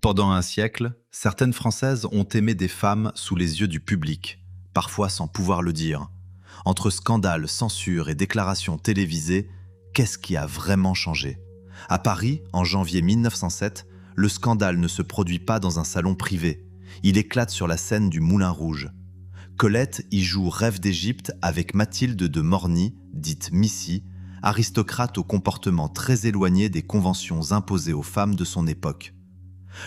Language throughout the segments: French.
Pendant un siècle, certaines Françaises ont aimé des femmes sous les yeux du public, parfois sans pouvoir le dire. Entre scandales, censure et déclarations télévisées, qu'est-ce qui a vraiment changé? À Paris, en janvier 1907, le scandale ne se produit pas dans un salon privé. Il éclate sur la scène du Moulin Rouge. Colette y joue Rêve d'Égypte avec Mathilde de Morny, dite Missy, aristocrate au comportement très éloigné des conventions imposées aux femmes de son époque.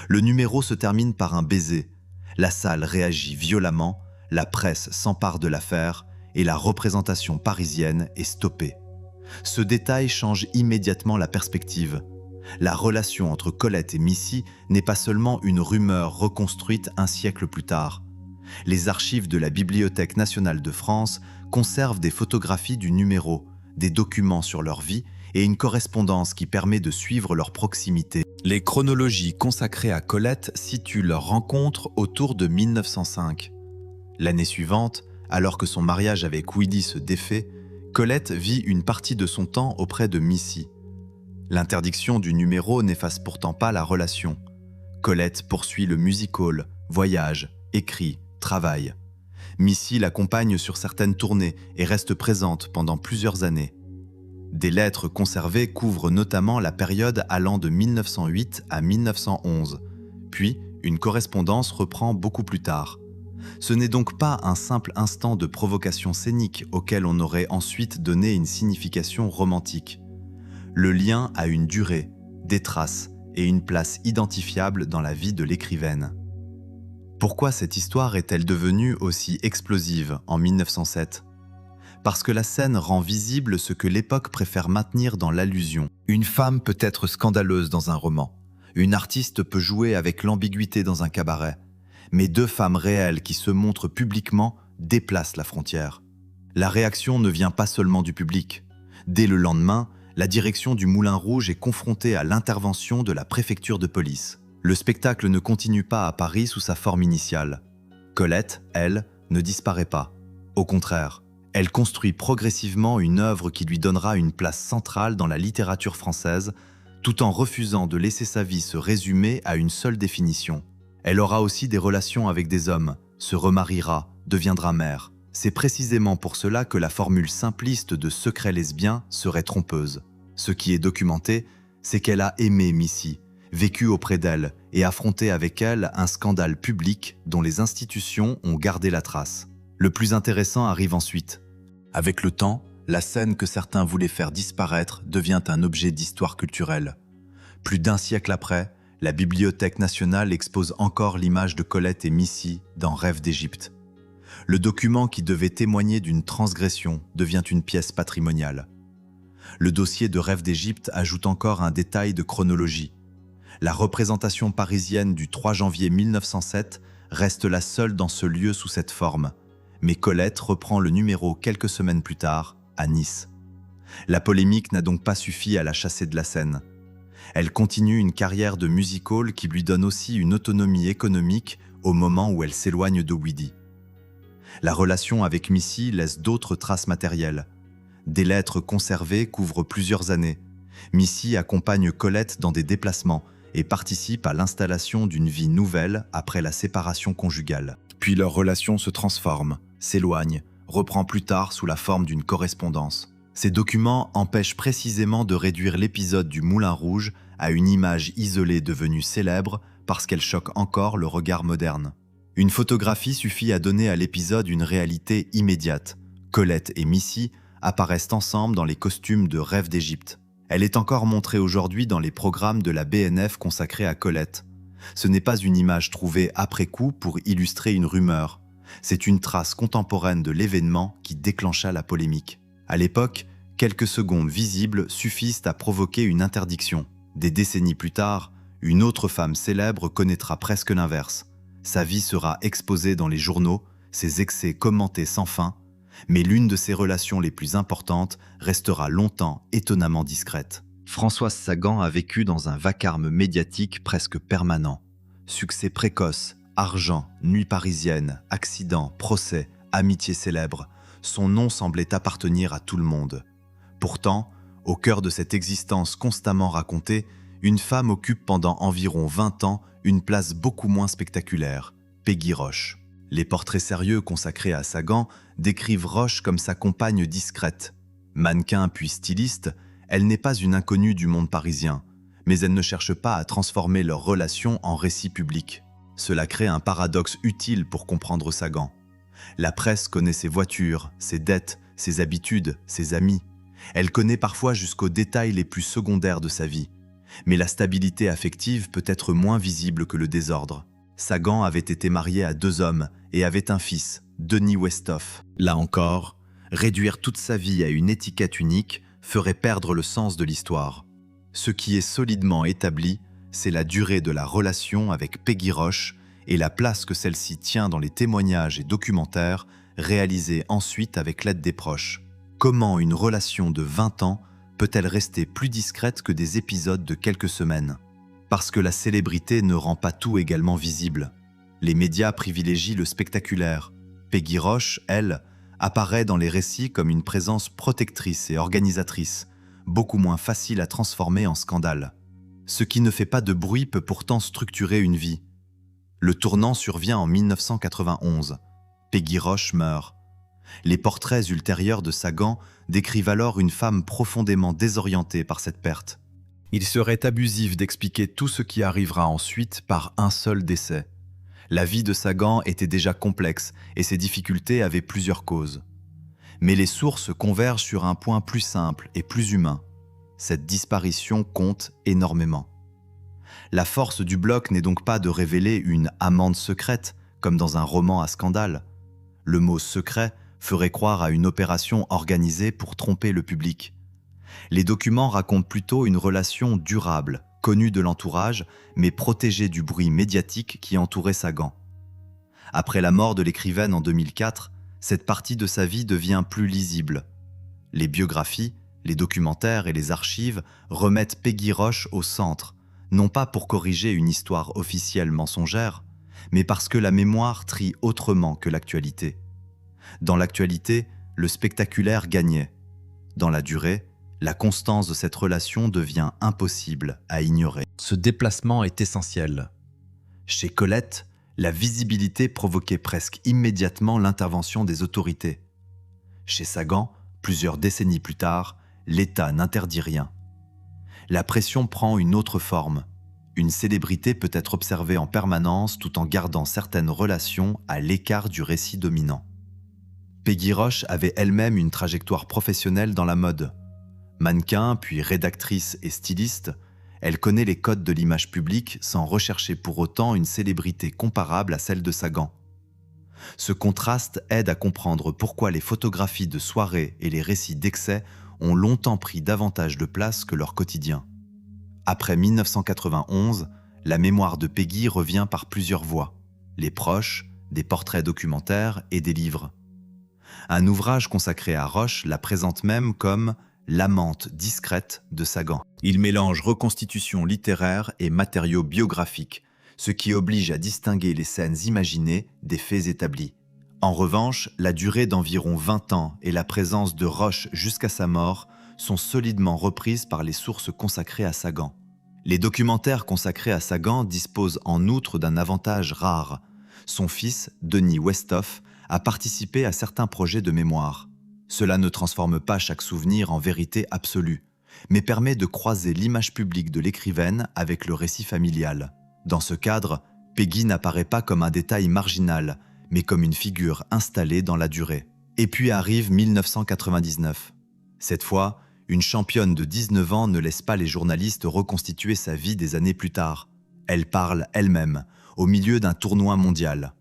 Le numéro se termine par un baiser. La salle réagit violemment, la presse s'empare de l'affaire et la représentation parisienne est stoppée. Ce détail change immédiatement la perspective. La relation entre Colette et Missy n'est pas seulement une rumeur reconstruite un siècle plus tard. Les archives de la Bibliothèque nationale de France conservent des photographies du numéro, des documents sur leur vie et une correspondance qui permet de suivre leur proximité. Les chronologies consacrées à Colette situent leur rencontre autour de 1905. L'année suivante, alors que son mariage avec Ouidy se défait, Colette vit une partie de son temps auprès de Missy. L'interdiction du numéro n'efface pourtant pas la relation. Colette poursuit le music-hall, voyage, écrit, travaille. Missy l'accompagne sur certaines tournées et reste présente pendant plusieurs années. Des lettres conservées couvrent notamment la période allant de 1908 à 1911, puis une correspondance reprend beaucoup plus tard. Ce n'est donc pas un simple instant de provocation scénique auquel on aurait ensuite donné une signification romantique. Le lien a une durée, des traces et une place identifiable dans la vie de l'écrivaine. Pourquoi cette histoire est-elle devenue aussi explosive en 1907 ? Parce que la scène rend visible ce que l'époque préfère maintenir dans l'allusion. Une femme peut être scandaleuse dans un roman. Une artiste peut jouer avec l'ambiguïté dans un cabaret. Mais deux femmes réelles qui se montrent publiquement déplacent la frontière. La réaction ne vient pas seulement du public. Dès le lendemain, la direction du Moulin Rouge est confrontée à l'intervention de la préfecture de police. Le spectacle ne continue pas à Paris sous sa forme initiale. Colette, elle, ne disparaît pas. Au contraire, elle construit progressivement une œuvre qui lui donnera une place centrale dans la littérature française, tout en refusant de laisser sa vie se résumer à une seule définition. Elle aura aussi des relations avec des hommes, se remariera, deviendra mère. C'est précisément pour cela que la formule simpliste de secret lesbien serait trompeuse. Ce qui est documenté, c'est qu'elle a aimé Missy, vécu auprès d'elle et affronté avec elle un scandale public dont les institutions ont gardé la trace. Le plus intéressant arrive ensuite. Avec le temps, la scène que certains voulaient faire disparaître devient un objet d'histoire culturelle. Plus d'un siècle après, la Bibliothèque nationale expose encore l'image de Colette et Missy dans Rêve d'Égypte. Le document qui devait témoigner d'une transgression devient une pièce patrimoniale. Le dossier de Rêve d'Égypte ajoute encore un détail de chronologie. La représentation parisienne du 3 janvier 1907 reste la seule dans ce lieu sous cette forme, mais Colette reprend le numéro quelques semaines plus tard, à Nice. La polémique n'a donc pas suffi à la chasser de la scène. Elle continue une carrière de music-hall qui lui donne aussi une autonomie économique au moment où elle s'éloigne de Ouidy. La relation avec Missy laisse d'autres traces matérielles. Des lettres conservées couvrent plusieurs années. Missy accompagne Colette dans des déplacements et participe à l'installation d'une vie nouvelle après la séparation conjugale. Puis leur relation se transforme, s'éloigne, reprend plus tard sous la forme d'une correspondance. Ces documents empêchent précisément de réduire l'épisode du Moulin Rouge à une image isolée devenue célèbre parce qu'elle choque encore le regard moderne. Une photographie suffit à donner à l'épisode une réalité immédiate. Colette et Missy apparaissent ensemble dans les costumes de Rêve d'Égypte. Elle est encore montrée aujourd'hui dans les programmes de la BNF consacrés à Colette. Ce n'est pas une image trouvée après coup pour illustrer une rumeur. C'est une trace contemporaine de l'événement qui déclencha la polémique. À l'époque, quelques secondes visibles suffisent à provoquer une interdiction. Des décennies plus tard, une autre femme célèbre connaîtra presque l'inverse. Sa vie sera exposée dans les journaux, ses excès commentés sans fin, mais l'une de ses relations les plus importantes restera longtemps étonnamment discrète. Françoise Sagan a vécu dans un vacarme médiatique presque permanent. Succès précoce, argent, nuit parisienne, accident, procès, amitié célèbre, son nom semblait appartenir à tout le monde. Pourtant, au cœur de cette existence constamment racontée, une femme occupe pendant environ 20 ans une place beaucoup moins spectaculaire, Peggy Roche. Les portraits sérieux consacrés à Sagan décrivent Roche comme sa compagne discrète. Mannequin puis styliste, elle n'est pas une inconnue du monde parisien, mais elle ne cherche pas à transformer leur relation en récit public. Cela crée un paradoxe utile pour comprendre Sagan. La presse connaît ses voitures, ses dettes, ses habitudes, ses amis. Elle connaît parfois jusqu'aux détails les plus secondaires de sa vie. Mais la stabilité affective peut être moins visible que le désordre. Sagan avait été marié à 2 hommes et avait un fils, Denis Westhoff. Là encore, réduire toute sa vie à une étiquette unique ferait perdre le sens de l'histoire. Ce qui est solidement établi, c'est la durée de la relation avec Peggy Roche et la place que celle-ci tient dans les témoignages et documentaires réalisés ensuite avec l'aide des proches. Comment une relation de 20 ans peut-elle rester plus discrète que des épisodes de quelques semaines ? Parce que la célébrité ne rend pas tout également visible. Les médias privilégient le spectaculaire. Peggy Roche, elle, apparaît dans les récits comme une présence protectrice et organisatrice, beaucoup moins facile à transformer en scandale. Ce qui ne fait pas de bruit peut pourtant structurer une vie. Le tournant survient en 1991. Peggy Roche meurt. Les portraits ultérieurs de Sagan décrivent alors une femme profondément désorientée par cette perte. Il serait abusif d'expliquer tout ce qui arrivera ensuite par un seul décès. La vie de Sagan était déjà complexe et ses difficultés avaient plusieurs causes. Mais les sources convergent sur un point plus simple et plus humain. Cette disparition compte énormément. La force du bloc n'est donc pas de révéler une amante secrète, comme dans un roman à scandale. Le mot « secret » ferait croire à une opération organisée pour tromper le public. Les documents racontent plutôt une relation durable, connue de l'entourage, mais protégée du bruit médiatique qui entourait Sagan. Après la mort de l'écrivaine en 2004, cette partie de sa vie devient plus lisible. Les biographies, les documentaires et les archives remettent Peggy Roche au centre, non pas pour corriger une histoire officielle mensongère, mais parce que la mémoire trie autrement que l'actualité. Dans l'actualité, le spectaculaire gagnait. Dans la durée, la constance de cette relation devient impossible à ignorer. Ce déplacement est essentiel. Chez Colette, la visibilité provoquait presque immédiatement l'intervention des autorités. Chez Sagan, plusieurs décennies plus tard, l'État n'interdit rien. La pression prend une autre forme. Une célébrité peut être observée en permanence tout en gardant certaines relations à l'écart du récit dominant. Peggy Roche avait elle-même une trajectoire professionnelle dans la mode. Mannequin, puis rédactrice et styliste, elle connaît les codes de l'image publique sans rechercher pour autant une célébrité comparable à celle de Sagan. Ce contraste aide à comprendre pourquoi les photographies de soirée et les récits d'excès ont longtemps pris davantage de place que leur quotidien. Après 1991, la mémoire de Peggy revient par plusieurs voies. Les proches, des portraits documentaires et des livres. Un ouvrage consacré à Roche la présente même comme l'amante discrète de Sagan. Il mélange reconstitution littéraire et matériaux biographiques, ce qui oblige à distinguer les scènes imaginées des faits établis. En revanche, la durée d'environ 20 ans et la présence de Roche jusqu'à sa mort sont solidement reprises par les sources consacrées à Sagan. Les documentaires consacrés à Sagan disposent en outre d'un avantage rare. Son fils, Denis Westhoff, a participé à certains projets de mémoire. Cela ne transforme pas chaque souvenir en vérité absolue, mais permet de croiser l'image publique de l'écrivaine avec le récit familial. Dans ce cadre, Peggy n'apparaît pas comme un détail marginal, mais comme une figure installée dans la durée. Et puis arrive 1999. Cette fois, une championne de 19 ans ne laisse pas les journalistes reconstituer sa vie des années plus tard. Elle parle elle-même, au milieu d'un tournoi mondial.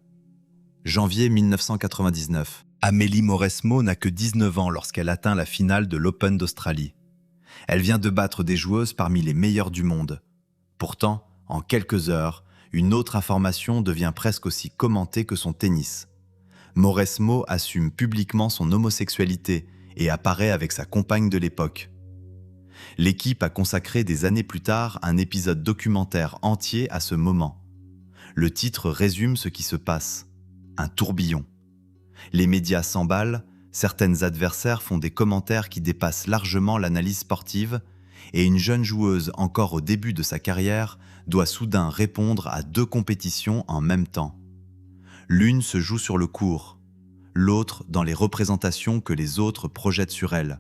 Janvier 1999. Amélie Mauresmo n'a que 19 ans lorsqu'elle atteint la finale de l'Open d'Australie. Elle vient de battre des joueuses parmi les meilleures du monde. Pourtant, en quelques heures, une autre information devient presque aussi commentée que son tennis. Mauresmo assume publiquement son homosexualité et apparaît avec sa compagne de l'époque. L'équipe a consacré des années plus tard un épisode documentaire entier à ce moment. Le titre résume ce qui se passe. Un tourbillon. Les médias s'emballent, certaines adversaires font des commentaires qui dépassent largement l'analyse sportive, Et une jeune joueuse encore au début de sa carrière doit soudain répondre à 2 compétitions en même temps. L'une se joue sur le court, l'autre dans les représentations que les autres projettent sur elle.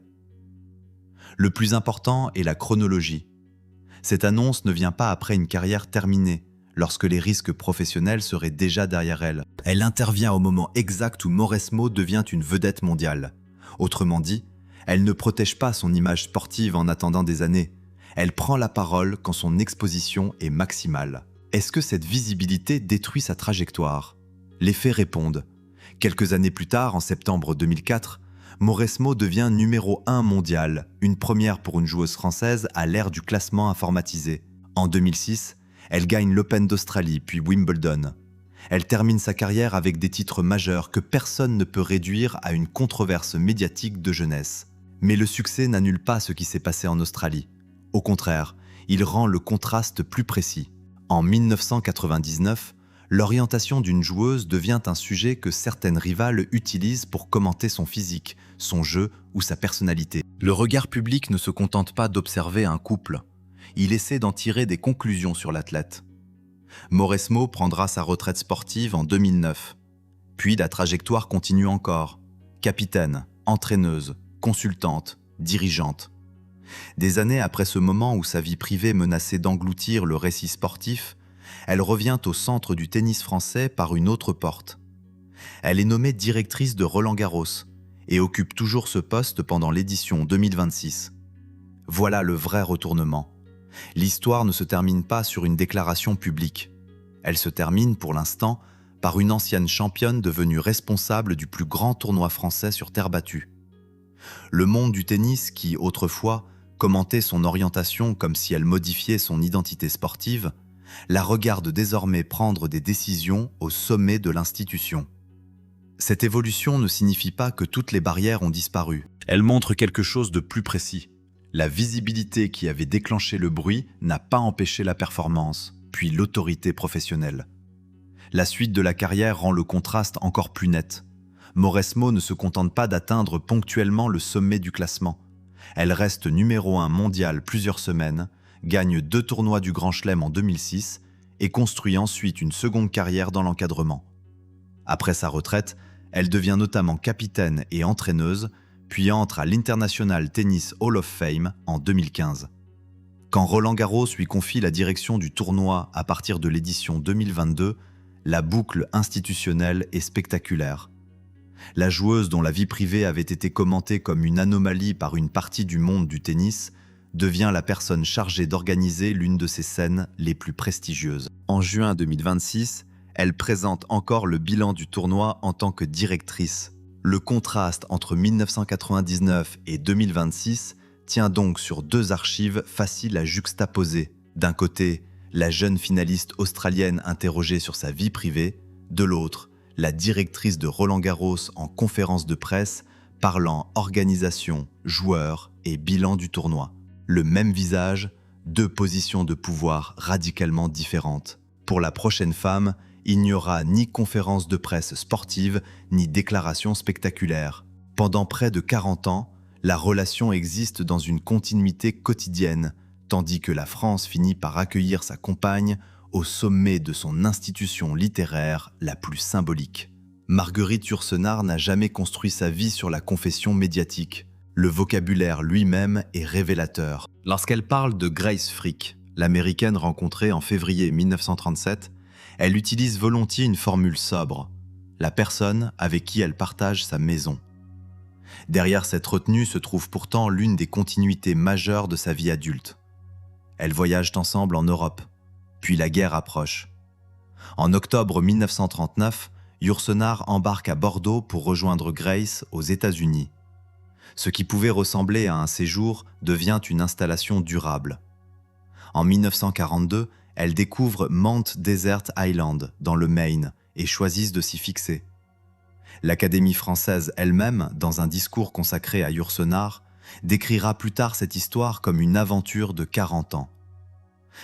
Le plus important est la chronologie. Cette annonce ne vient pas après une carrière terminée, lorsque les risques professionnels seraient déjà derrière elle. Elle intervient au moment exact où Mauresmo devient une vedette mondiale. Autrement dit, elle ne protège pas son image sportive en attendant des années. Elle prend la parole quand son exposition est maximale. Est-ce que cette visibilité détruit sa trajectoire ? Les faits répondent. Quelques années plus tard, en septembre 2004, Mauresmo devient numéro 1 mondial, une première pour une joueuse française à l'ère du classement informatisé. En 2006, elle gagne l'Open d'Australie puis Wimbledon. Elle termine sa carrière avec des titres majeurs que personne ne peut réduire à une controverse médiatique de jeunesse. Mais le succès n'annule pas ce qui s'est passé en Australie. Au contraire, il rend le contraste plus précis. En 1999, l'orientation d'une joueuse devient un sujet que certaines rivales utilisent pour commenter son physique, son jeu ou sa personnalité. Le regard public ne se contente pas d'observer un couple. Il essaie d'en tirer des conclusions sur l'athlète. Mauresmo prendra sa retraite sportive en 2009. Puis la trajectoire continue encore. Capitaine, entraîneuse, consultante, dirigeante. Des années après ce moment où sa vie privée menaçait d'engloutir le récit sportif, elle revient au centre du tennis français par une autre porte. Elle est nommée directrice de Roland-Garros et occupe toujours ce poste pendant l'édition 2026. Voilà le vrai retournement. L'histoire ne se termine pas sur une déclaration publique. Elle se termine, pour l'instant, par une ancienne championne devenue responsable du plus grand tournoi français sur terre battue. Le monde du tennis, qui, autrefois, commentait son orientation comme si elle modifiait son identité sportive, la regarde désormais prendre des décisions au sommet de l'institution. Cette évolution ne signifie pas que toutes les barrières ont disparu. Elle montre quelque chose de plus précis. La visibilité qui avait déclenché le bruit n'a pas empêché la performance, puis l'autorité professionnelle. La suite de la carrière rend le contraste encore plus net. Mauresmo ne se contente pas d'atteindre ponctuellement le sommet du classement. Elle reste numéro 1 mondial plusieurs semaines, gagne 2 tournois du Grand Chelem en 2006 et construit ensuite une seconde carrière dans l'encadrement. Après sa retraite, elle devient notamment capitaine et entraîneuse, puis entre à l'International Tennis Hall of Fame en 2015. Quand Roland-Garros lui confie la direction du tournoi à partir de l'édition 2022, la boucle institutionnelle est spectaculaire. La joueuse dont la vie privée avait été commentée comme une anomalie par une partie du monde du tennis devient la personne chargée d'organiser l'une de ces scènes les plus prestigieuses. En juin 2026, elle présente encore le bilan du tournoi en tant que directrice. Le contraste entre 1999 et 2026 tient donc sur 2 archives faciles à juxtaposer. D'un côté, la jeune finaliste australienne interrogée sur sa vie privée, de l'autre, la directrice de Roland-Garros en conférence de presse parlant organisation, joueurs et bilan du tournoi. Le même visage, 2 positions de pouvoir radicalement différentes. Pour la prochaine femme, il n'y aura ni conférence de presse sportive, ni déclaration spectaculaire. Pendant près de 40 ans, la relation existe dans une continuité quotidienne, tandis que la France finit par accueillir sa compagne au sommet de son institution littéraire la plus symbolique. Marguerite Yourcenar n'a jamais construit sa vie sur la confession médiatique. Le vocabulaire lui-même est révélateur. Lorsqu'elle parle de Grace Frick, l'américaine rencontrée en février 1937, elle utilise volontiers une formule sobre, la personne avec qui elle partage sa maison. Derrière cette retenue se trouve pourtant l'une des continuités majeures de sa vie adulte. Elles voyagent ensemble en Europe, puis la guerre approche. En octobre 1939, Yourcenar embarque à Bordeaux pour rejoindre Grace aux États-Unis. Ce qui pouvait ressembler à un séjour devient une installation durable. En 1942, elle découvre Mount Desert Island dans le Maine et choisissent de s'y fixer. L'Académie française elle-même, dans un discours consacré à Yourcenar, décrira plus tard cette histoire comme une aventure de 40 ans.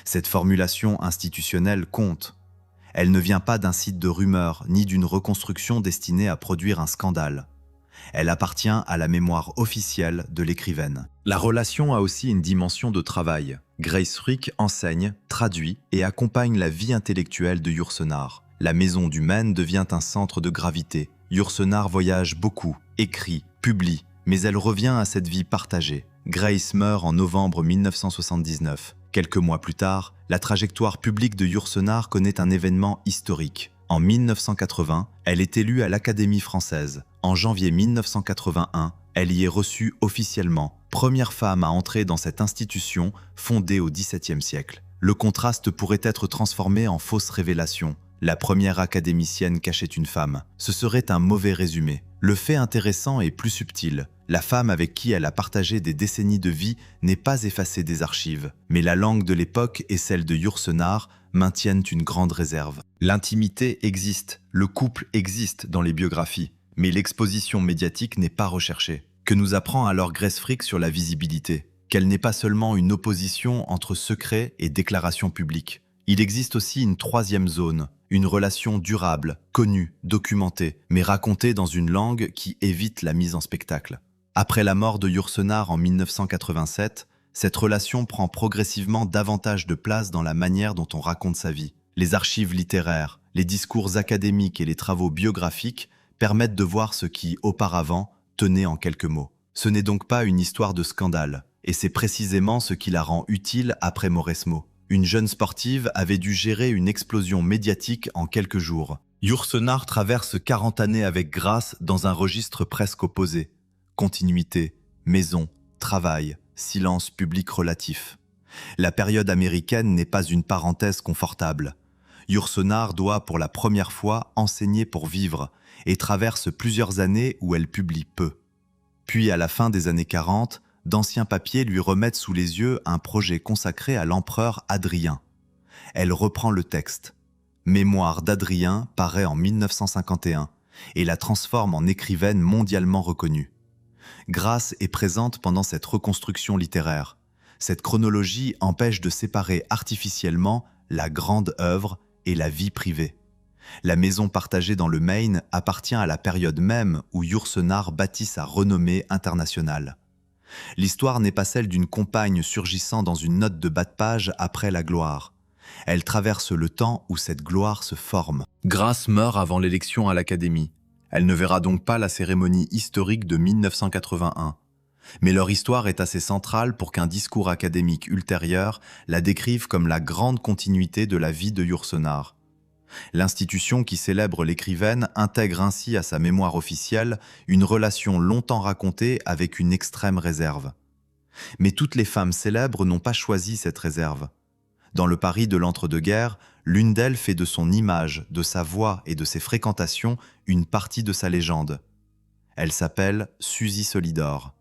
Cette formulation institutionnelle compte. Elle ne vient pas d'un site de rumeurs ni d'une reconstruction destinée à produire un scandale. Elle appartient à la mémoire officielle de l'écrivaine. La relation a aussi une dimension de travail. Grace Frick enseigne, traduit et accompagne la vie intellectuelle de Yourcenar. La maison du Maine devient un centre de gravité. Yourcenar voyage beaucoup, écrit, publie, mais elle revient à cette vie partagée. Grace meurt en novembre 1979. Quelques mois plus tard, la trajectoire publique de Yourcenar connaît un événement historique. En 1980, elle est élue à l'Académie française. En janvier 1981, elle y est reçue officiellement, première femme à entrer dans cette institution fondée au XVIIe siècle. Le contraste pourrait être transformé en fausse révélation. La première académicienne cachait une femme. Ce serait un mauvais résumé. Le fait intéressant est plus subtil. La femme avec qui elle a partagé des décennies de vie n'est pas effacée des archives. Mais la langue de l'époque et celle de Yourcenar maintiennent une grande réserve. L'intimité existe, le couple existe dans les biographies, mais l'exposition médiatique n'est pas recherchée. Que nous apprend alors Grace Frick sur la visibilité? Qu'elle n'est pas seulement une opposition entre secret et déclaration publique. Il existe aussi une troisième zone, une relation durable, connue, documentée, mais racontée dans une langue qui évite la mise en spectacle. Après la mort de Yourcenar en 1987, cette relation prend progressivement davantage de place dans la manière dont on raconte sa vie. Les archives littéraires, les discours académiques et les travaux biographiques permettent de voir ce qui, auparavant, tenait en quelques mots. Ce n'est donc pas une histoire de scandale, et c'est précisément ce qui la rend utile après Mauresmo. Une jeune sportive avait dû gérer une explosion médiatique en quelques jours. Yourcenar traverse 40 années avec grâce dans un registre presque opposé. Continuité, maison, travail, silence public relatif. La période américaine n'est pas une parenthèse confortable. Yourcenar doit pour la première fois enseigner pour vivre et traverse plusieurs années où elle publie peu. Puis à la fin des années 40, d'anciens papiers lui remettent sous les yeux un projet consacré à l'empereur Hadrien. Elle reprend le texte. Mémoire d'Hadrien paraît en 1951 et la transforme en écrivaine mondialement reconnue. Grace est présente pendant cette reconstruction littéraire. Cette chronologie empêche de séparer artificiellement la grande œuvre et la vie privée. La maison partagée dans le Maine appartient à la période même où Yourcenar bâtit sa renommée internationale. L'histoire n'est pas celle d'une compagne surgissant dans une note de bas de page après la gloire. Elle traverse le temps où cette gloire se forme. Grace meurt avant l'élection à l'Académie. Elle ne verra donc pas la cérémonie historique de 1981. Mais leur histoire est assez centrale pour qu'un discours académique ultérieur la décrive comme la grande continuité de la vie de Yourcenar. L'institution qui célèbre l'écrivaine intègre ainsi à sa mémoire officielle une relation longtemps racontée avec une extrême réserve. Mais toutes les femmes célèbres n'ont pas choisi cette réserve. Dans le Paris de l'entre-deux-guerres, l'une d'elles fait de son image, de sa voix et de ses fréquentations une partie de sa légende. Elle s'appelle Suzy Solidor.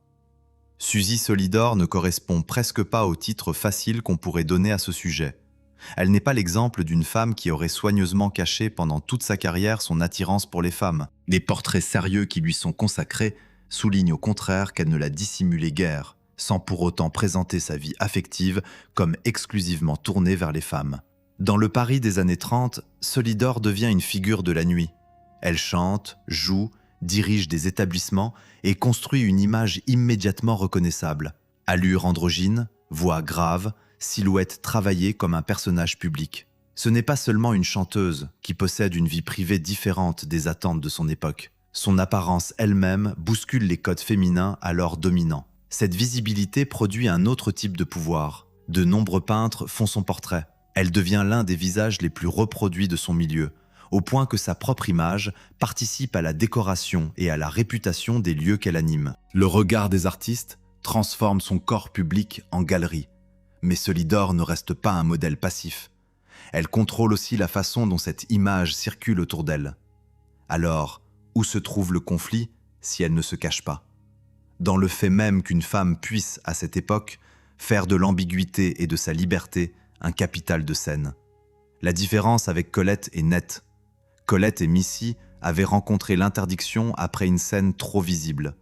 Suzy Solidor ne correspond presque pas au titre facile qu'on pourrait donner à ce sujet. Elle n'est pas l'exemple d'une femme qui aurait soigneusement caché pendant toute sa carrière son attirance pour les femmes. Les portraits sérieux qui lui sont consacrés soulignent au contraire qu'elle ne la dissimulait guère, sans pour autant présenter sa vie affective comme exclusivement tournée vers les femmes. Dans le Paris des années 30, Solidor devient une figure de la nuit. Elle chante, joue, dirige des établissements et construit une image immédiatement reconnaissable. Allure androgyne, voix grave, silhouette travaillée comme un personnage public. Ce n'est pas seulement une chanteuse qui possède une vie privée différente des attentes de son époque. Son apparence elle-même bouscule les codes féminins alors dominants. Cette visibilité produit un autre type de pouvoir. De nombreux peintres font son portrait. Elle devient l'un des visages les plus reproduits de son milieu, au point que sa propre image participe à la décoration et à la réputation des lieux qu'elle anime. Le regard des artistes transforme son corps public en galerie. Mais Solidor ne reste pas un modèle passif. Elle contrôle aussi la façon dont cette image circule autour d'elle. Alors, où se trouve le conflit si elle ne se cache pas? Dans le fait même qu'une femme puisse, à cette époque, faire de l'ambiguïté et de sa liberté un capital de scène. La différence avec Colette est nette. Colette et Missy avaient rencontré l'interdiction après une scène trop visible.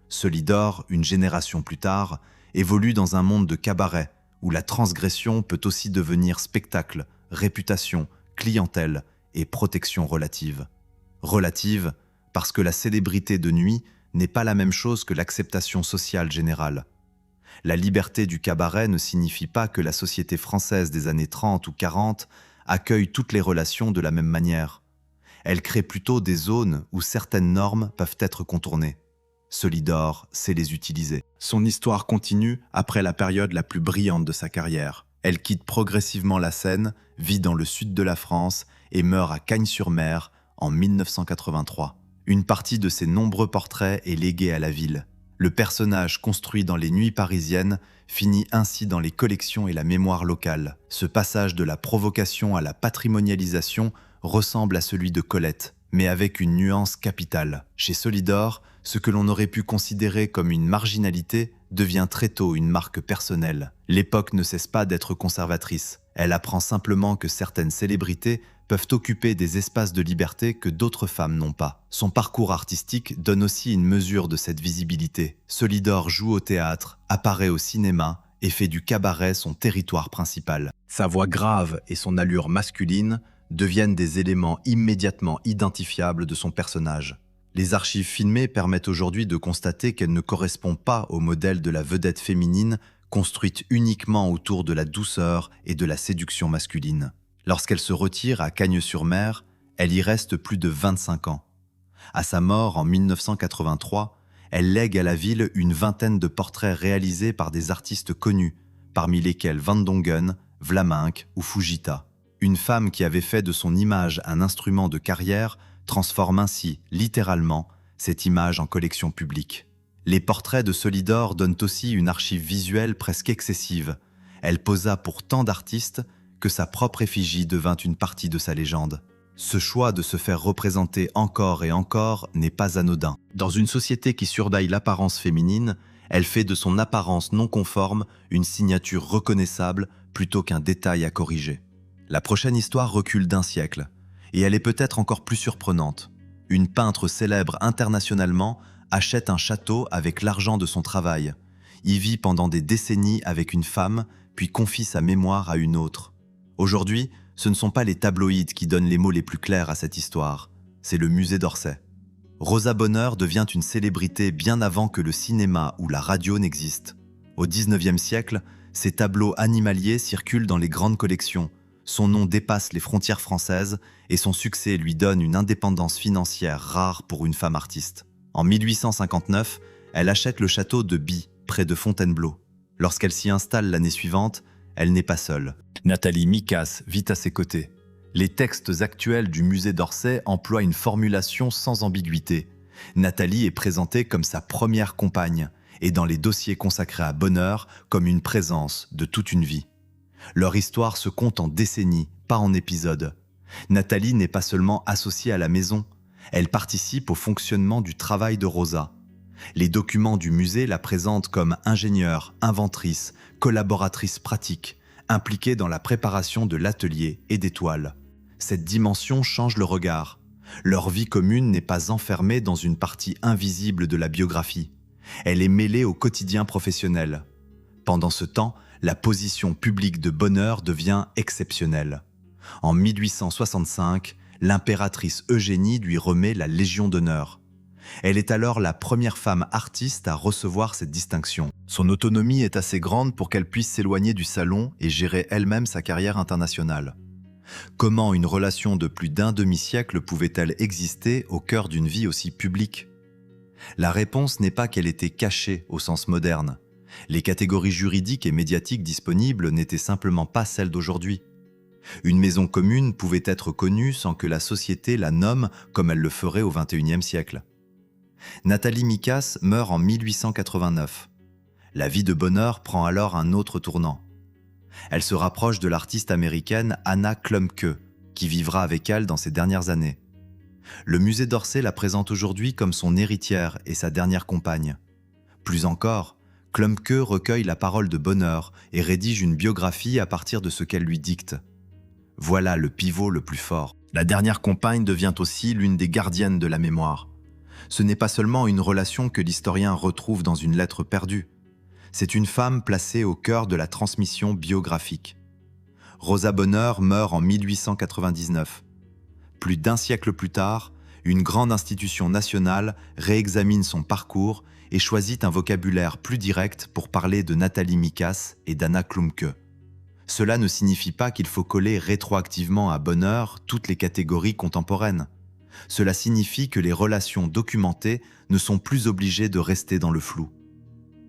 Solidor, une génération plus tard, évolue dans un monde de cabaret, où la transgression peut aussi devenir spectacle, réputation, clientèle et protection relative. Relative parce que la célébrité de nuit n'est pas la même chose que l'acceptation sociale générale. La liberté du cabaret ne signifie pas que la société française des années 30 ou 40 accueille toutes les relations de la même manière. Elle crée plutôt des zones où certaines normes peuvent être contournées. Solidor sait les utiliser. Son histoire continue après la période la plus brillante de sa carrière. Elle quitte progressivement la scène, vit dans le sud de la France et meurt à Cagnes-sur-Mer en 1983. Une partie de ses nombreux portraits est léguée à la ville. Le personnage construit dans les nuits parisiennes finit ainsi dans les collections et la mémoire locale. Ce passage de la provocation à la patrimonialisation ressemble à celui de Colette, mais avec une nuance capitale. Chez Solidor, ce que l'on aurait pu considérer comme une marginalité devient très tôt une marque personnelle. L'époque ne cesse pas d'être conservatrice. Elle apprend simplement que certaines célébrités peuvent occuper des espaces de liberté que d'autres femmes n'ont pas. Son parcours artistique donne aussi une mesure de cette visibilité. Solidor joue au théâtre, apparaît au cinéma et fait du cabaret son territoire principal. Sa voix grave et son allure masculine deviennent des éléments immédiatement identifiables de son personnage. Les archives filmées permettent aujourd'hui de constater qu'elle ne correspond pas au modèle de la vedette féminine construite uniquement autour de la douceur et de la séduction masculine. Lorsqu'elle se retire à Cagnes-sur-Mer, elle y reste plus de 25 ans. À sa mort en 1983, elle lègue à la ville une vingtaine de portraits réalisés par des artistes connus, parmi lesquels Van Dongen, Vlaminck ou Fujita. Une femme qui avait fait de son image un instrument de carrière transforme ainsi, littéralement, cette image en collection publique. Les portraits de Solidor donnent aussi une archive visuelle presque excessive. Elle posa pour tant d'artistes que sa propre effigie devint une partie de sa légende. Ce choix de se faire représenter encore et encore n'est pas anodin. Dans une société qui surveille l'apparence féminine, elle fait de son apparence non conforme une signature reconnaissable plutôt qu'un détail à corriger. La prochaine histoire recule d'un siècle, et elle est peut-être encore plus surprenante. Une peintre célèbre internationalement achète un château avec l'argent de son travail, y vit pendant des décennies avec une femme, puis confie sa mémoire à une autre. Aujourd'hui, ce ne sont pas les tabloïds qui donnent les mots les plus clairs à cette histoire, c'est le musée d'Orsay. Rosa Bonheur devient une célébrité bien avant que le cinéma ou la radio n'existent. Au XIXe siècle, ses tableaux animaliers circulent dans les grandes collections. Son nom dépasse les frontières françaises et son succès lui donne une indépendance financière rare pour une femme artiste. En 1859, elle achète le château de By, près de Fontainebleau. Lorsqu'elle s'y installe l'année suivante, elle n'est pas seule. Nathalie Mikas vit à ses côtés. Les textes actuels du musée d'Orsay emploient une formulation sans ambiguïté. Nathalie est présentée comme sa première compagne et dans les dossiers consacrés à Bonheur comme une présence de toute une vie. Leur histoire se compte en décennies, pas en épisodes. Nathalie n'est pas seulement associée à la maison, elle participe au fonctionnement du travail de Rosa. Les documents du musée la présentent comme ingénieure, inventrice, collaboratrice pratique, impliquée dans la préparation de l'atelier et des toiles. Cette dimension change le regard. Leur vie commune n'est pas enfermée dans une partie invisible de la biographie. Elle est mêlée au quotidien professionnel. Pendant ce temps, la position publique de Bonheur devient exceptionnelle. En 1865, l'impératrice Eugénie lui remet la Légion d'honneur. Elle est alors la première femme artiste à recevoir cette distinction. Son autonomie est assez grande pour qu'elle puisse s'éloigner du salon et gérer elle-même sa carrière internationale. Comment une relation de plus d'un demi-siècle pouvait-elle exister au cœur d'une vie aussi publique ? La réponse n'est pas qu'elle était cachée au sens moderne. Les catégories juridiques et médiatiques disponibles n'étaient simplement pas celles d'aujourd'hui. Une maison commune pouvait être connue sans que la société la nomme comme elle le ferait au XXIe siècle. Nathalie Mikas meurt en 1889. La vie de Bonheur prend alors un autre tournant. Elle se rapproche de l'artiste américaine Anna Klumke, qui vivra avec elle dans ses dernières années. Le musée d'Orsay la présente aujourd'hui comme son héritière et sa dernière compagne. Plus encore, Klumke recueille la parole de Bonheur et rédige une biographie à partir de ce qu'elle lui dicte. Voilà le pivot le plus fort. La dernière compagne devient aussi l'une des gardiennes de la mémoire. Ce n'est pas seulement une relation que l'historien retrouve dans une lettre perdue. C'est une femme placée au cœur de la transmission biographique. Rosa Bonheur meurt en 1899. Plus d'un siècle plus tard, Une grande institution nationale réexamine son parcours et choisit un vocabulaire plus direct pour parler de Nathalie Mikas et d'Anna Klumke. Cela ne signifie pas qu'il faut coller rétroactivement à Bonheur toutes les catégories contemporaines. Cela signifie que les relations documentées ne sont plus obligées de rester dans le flou.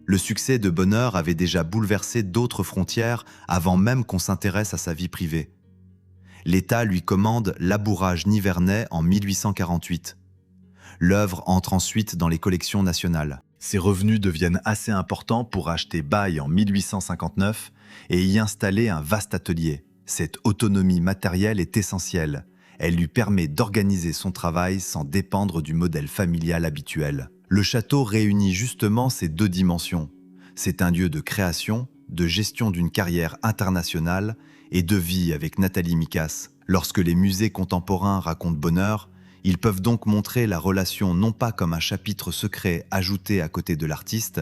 Le succès de Bonheur avait déjà bouleversé d'autres frontières avant même qu'on s'intéresse à sa vie privée. L'État lui commande Labourage Nivernais en 1848. L'œuvre entre ensuite dans les collections nationales. Ses revenus deviennent assez importants pour acheter Baye en 1859 et y installer un vaste atelier. Cette autonomie matérielle est essentielle. Elle lui permet d'organiser son travail sans dépendre du modèle familial habituel. Le château réunit justement ces deux dimensions. C'est un lieu de création, de gestion d'une carrière internationale et de vie avec Nathalie Mikas. Lorsque les musées contemporains racontent Bonheur, ils peuvent donc montrer la relation non pas comme un chapitre secret ajouté à côté de l'artiste,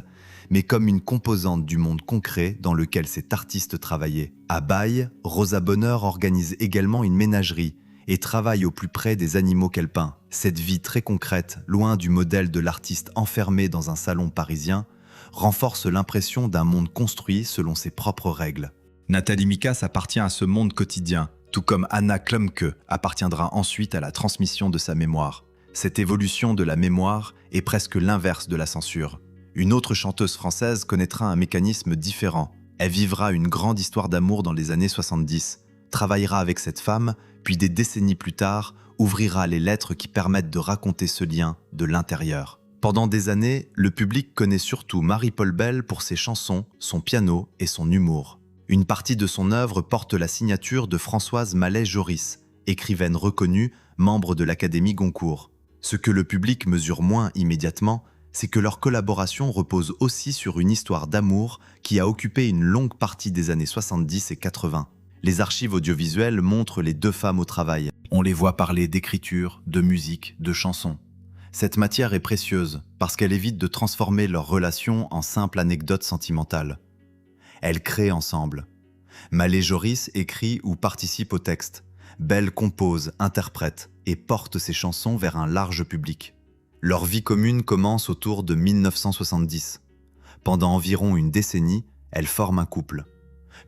mais comme une composante du monde concret dans lequel cet artiste travaillait. À Baye, Rosa Bonheur organise également une ménagerie et travaille au plus près des animaux qu'elle peint. Cette vie très concrète, loin du modèle de l'artiste enfermé dans un salon parisien, renforce l'impression d'un monde construit selon ses propres règles. Nathalie Mikas appartient à ce monde quotidien, tout comme Anna Klumke appartiendra ensuite à la transmission de sa mémoire. Cette évolution de la mémoire est presque l'inverse de la censure. Une autre chanteuse française connaîtra un mécanisme différent. Elle vivra une grande histoire d'amour dans les années 70, travaillera avec cette femme, puis des décennies plus tard, ouvrira les lettres qui permettent de raconter ce lien de l'intérieur. Pendant des années, le public connaît surtout Marie-Paul Bell pour ses chansons, son piano et son humour. Une partie de son œuvre porte la signature de Françoise Mallet-Joris, écrivaine reconnue, membre de l'Académie Goncourt. Ce que le public mesure moins immédiatement, c'est que leur collaboration repose aussi sur une histoire d'amour qui a occupé une longue partie des années 70 et 80. Les archives audiovisuelles montrent les deux femmes au travail. On les voit parler d'écriture, de musique, de chansons. Cette matière est précieuse parce qu'elle évite de transformer leur relation en simple anecdote sentimentale. Elles créent ensemble. Mallet-Joris écrit ou participe au texte. Bell compose, interprète et porte ses chansons vers un large public. Leur vie commune commence autour de 1970. Pendant environ une décennie, elles forment un couple.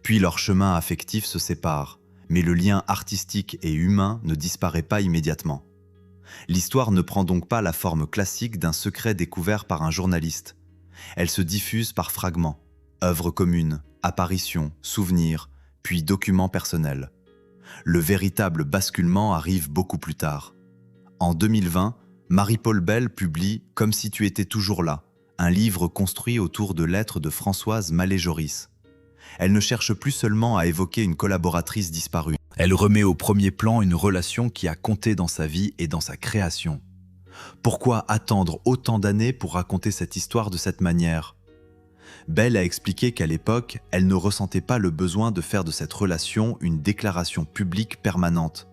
Puis leur chemin affectif se sépare, mais le lien artistique et humain ne disparaît pas immédiatement. L'histoire ne prend donc pas la forme classique d'un secret découvert par un journaliste. Elle se diffuse par fragments. Œuvres communes, apparitions, souvenirs, puis documents personnels. Le véritable basculement arrive beaucoup plus tard. En 2020, Marie-Paul Bell publie « Comme si tu étais toujours là », un livre construit autour de lettres de Françoise Mallet-Joris. Elle ne cherche plus seulement à évoquer une collaboratrice disparue. Elle remet au premier plan une relation qui a compté dans sa vie et dans sa création. Pourquoi attendre autant d'années pour raconter cette histoire de cette manière ? Bell a expliqué qu'à l'époque, elle ne ressentait pas le besoin de faire de cette relation une déclaration publique permanente.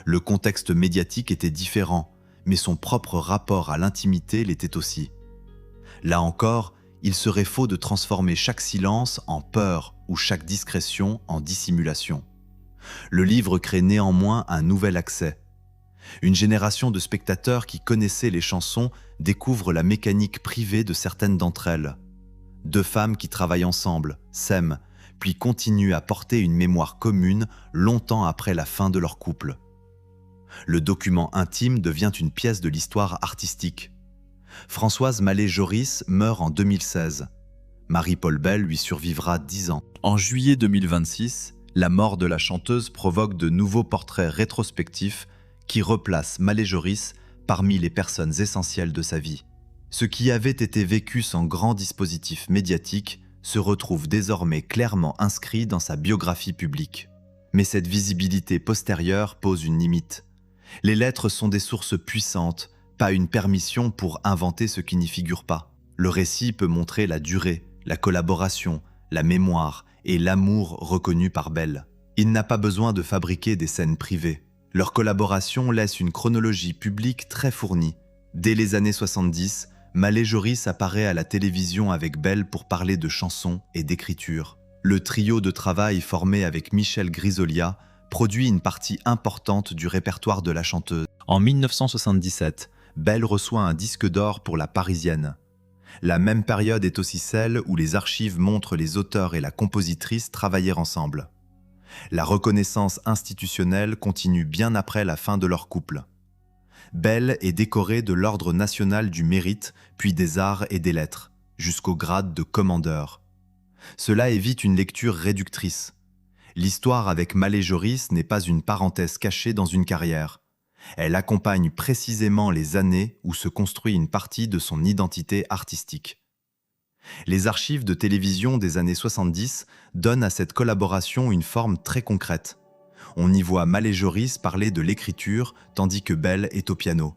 Le contexte médiatique était différent, mais son propre rapport à l'intimité l'était aussi. Là encore, il serait faux de transformer chaque silence en peur ou chaque discrétion en dissimulation. Le livre crée néanmoins un nouvel accès. Une génération de spectateurs qui connaissaient les chansons découvre la mécanique privée de certaines d'entre elles. Deux femmes qui travaillent ensemble, s'aiment, puis continuent à porter une mémoire commune longtemps après la fin de leur couple. Le document intime devient une pièce de l'histoire artistique. Françoise Mallet-Joris meurt en 2016. Marie-Paul Bell lui survivra 10 ans. En juillet 2026, la mort de la chanteuse provoque de nouveaux portraits rétrospectifs qui replacent Mallet-Joris parmi les personnes essentielles de sa vie. Ce qui avait été vécu sans grand dispositif médiatique se retrouve désormais clairement inscrit dans sa biographie publique. Mais cette visibilité postérieure pose une limite. Les lettres sont des sources puissantes, pas une permission pour inventer ce qui n'y figure pas. Le récit peut montrer la durée, la collaboration, la mémoire et l'amour reconnu par Bell. Il n'a pas besoin de fabriquer des scènes privées. Leur collaboration laisse une chronologie publique très fournie. Dès les années 70, Mallet-Joris apparaît à la télévision avec Bell pour parler de chansons et d'écriture. Le trio de travail formé avec Michel Grisolia produit une partie importante du répertoire de la chanteuse. En 1977, Belle reçoit un disque d'or pour La Parisienne. La même période est aussi celle où les archives montrent les auteurs et la compositrice travailler ensemble. La reconnaissance institutionnelle continue bien après la fin de leur couple. Belle est décorée de l'Ordre national du mérite, puis des arts et des lettres, jusqu'au grade de commandeur. Cela évite une lecture réductrice. L'histoire avec Malé Joris n'est pas une parenthèse cachée dans une carrière. Elle accompagne précisément les années où se construit une partie de son identité artistique. Les archives de télévision des années 70 donnent à cette collaboration une forme très concrète. On y voit Malé Joris parler de l'écriture tandis que Belle est au piano.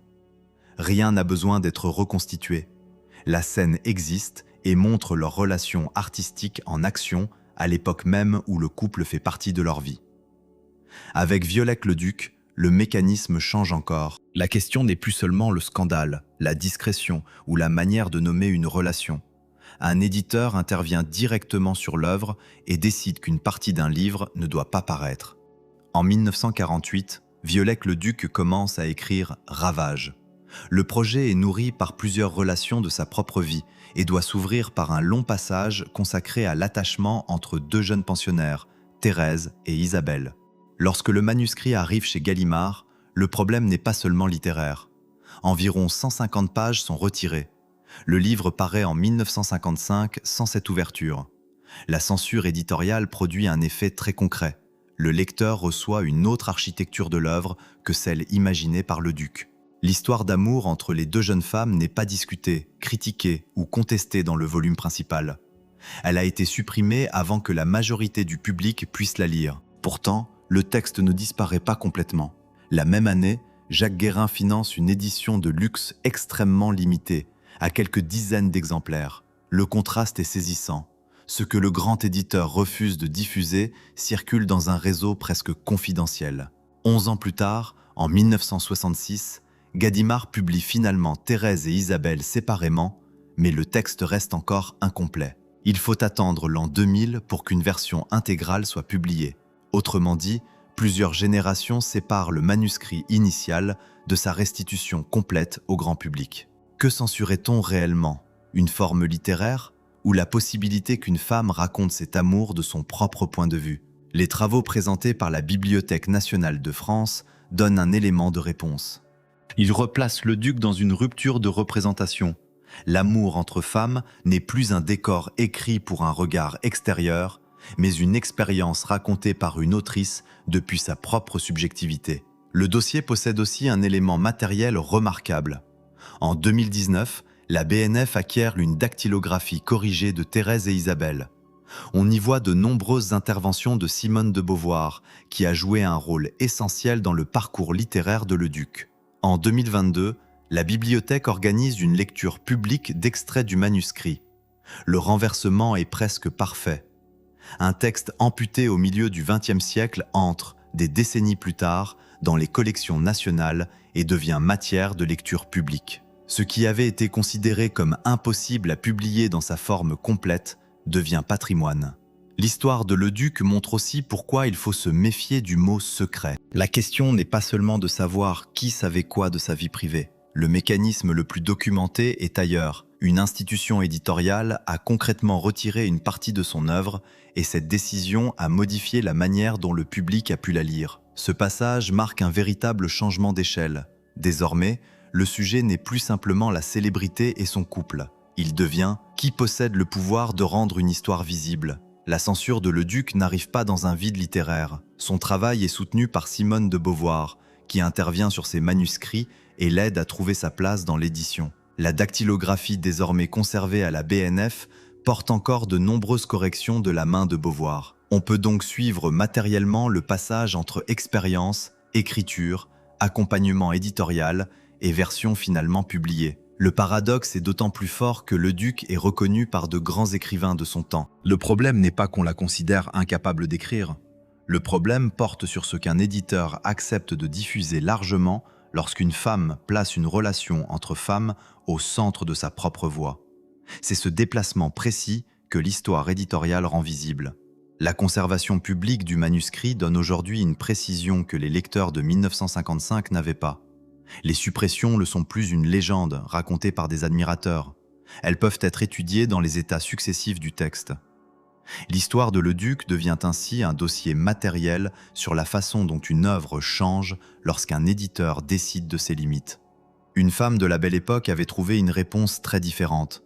Rien n'a besoin d'être reconstitué. La scène existe et montre leur relation artistique en action à l'époque même où le couple fait partie de leur vie. Avec Viollet-le-Duc, le mécanisme change encore. La question n'est plus seulement le scandale, la discrétion ou la manière de nommer une relation. Un éditeur intervient directement sur l'œuvre et décide qu'une partie d'un livre ne doit pas paraître. En 1948, Viollet-le-Duc commence à écrire Ravage. Le projet est nourri par plusieurs relations de sa propre vie et doit s'ouvrir par un long passage consacré à l'attachement entre deux jeunes pensionnaires, Thérèse et Isabelle. Lorsque le manuscrit arrive chez Gallimard, le problème n'est pas seulement littéraire. Environ 150 pages sont retirées. Le livre paraît en 1955 sans cette ouverture. La censure éditoriale produit un effet très concret. Le lecteur reçoit une autre architecture de l'œuvre que celle imaginée par le duc. L'histoire d'amour entre les deux jeunes femmes n'est pas discutée, critiquée ou contestée dans le volume principal. Elle a été supprimée avant que la majorité du public puisse la lire. Pourtant, le texte ne disparaît pas complètement. La même année, Jacques Guérin finance une édition de luxe extrêmement limitée, à quelques dizaines d'exemplaires. Le contraste est saisissant. Ce que le grand éditeur refuse de diffuser circule dans un réseau presque confidentiel. 11 ans plus tard, en 1966, Gallimard publie finalement Thérèse et Isabelle séparément, mais le texte reste encore incomplet. Il faut attendre l'an 2000 pour qu'une version intégrale soit publiée. Autrement dit, plusieurs générations séparent le manuscrit initial de sa restitution complète au grand public. Que censurait-on réellement? Une forme littéraire ou la possibilité qu'une femme raconte cet amour de son propre point de vue? Les travaux présentés par la Bibliothèque nationale de France donnent un élément de réponse. Ils replacent le duc dans une rupture de représentation. L'amour entre femmes n'est plus un décor écrit pour un regard extérieur, mais une expérience racontée par une autrice depuis sa propre subjectivité. Le dossier possède aussi un élément matériel remarquable. En 2019, la BNF acquiert une dactylographie corrigée de Thérèse et Isabelle. On y voit de nombreuses interventions de Simone de Beauvoir, qui a joué un rôle essentiel dans le parcours littéraire de Leduc. En 2022, la bibliothèque organise une lecture publique d'extraits du manuscrit. Le renversement est presque parfait. Un texte amputé au milieu du XXe siècle entre, des décennies plus tard, dans les collections nationales et devient matière de lecture publique. Ce qui avait été considéré comme impossible à publier dans sa forme complète devient patrimoine. L'histoire de Leduc montre aussi pourquoi il faut se méfier du mot « secret ». La question n'est pas seulement de savoir qui savait quoi de sa vie privée. Le mécanisme le plus documenté est ailleurs. Une institution éditoriale a concrètement retiré une partie de son œuvre et cette décision a modifié la manière dont le public a pu la lire. Ce passage marque un véritable changement d'échelle. Désormais, le sujet n'est plus simplement la célébrité et son couple. Il devient qui possède le pouvoir de rendre une histoire visible. La censure de Leduc n'arrive pas dans un vide littéraire. Son travail est soutenu par Simone de Beauvoir, qui intervient sur ses manuscrits et l'aide à trouver sa place dans l'édition. La dactylographie désormais conservée à la BNF porte encore de nombreuses corrections de la main de Beauvoir. On peut donc suivre matériellement le passage entre expérience, écriture, accompagnement éditorial et version finalement publiée. Le paradoxe est d'autant plus fort que Leduc est reconnu par de grands écrivains de son temps. Le problème n'est pas qu'on la considère incapable d'écrire. Le problème porte sur ce qu'un éditeur accepte de diffuser largement lorsqu'une femme place une relation entre femmes au centre de sa propre voix. C'est ce déplacement précis que l'histoire éditoriale rend visible. La conservation publique du manuscrit donne aujourd'hui une précision que les lecteurs de 1955 n'avaient pas. Les suppressions ne sont plus une légende racontée par des admirateurs. Elles peuvent être étudiées dans les états successifs du texte. L'histoire de Leduc devient ainsi un dossier matériel sur la façon dont une œuvre change lorsqu'un éditeur décide de ses limites. Une femme de la Belle Époque avait trouvé une réponse très différente.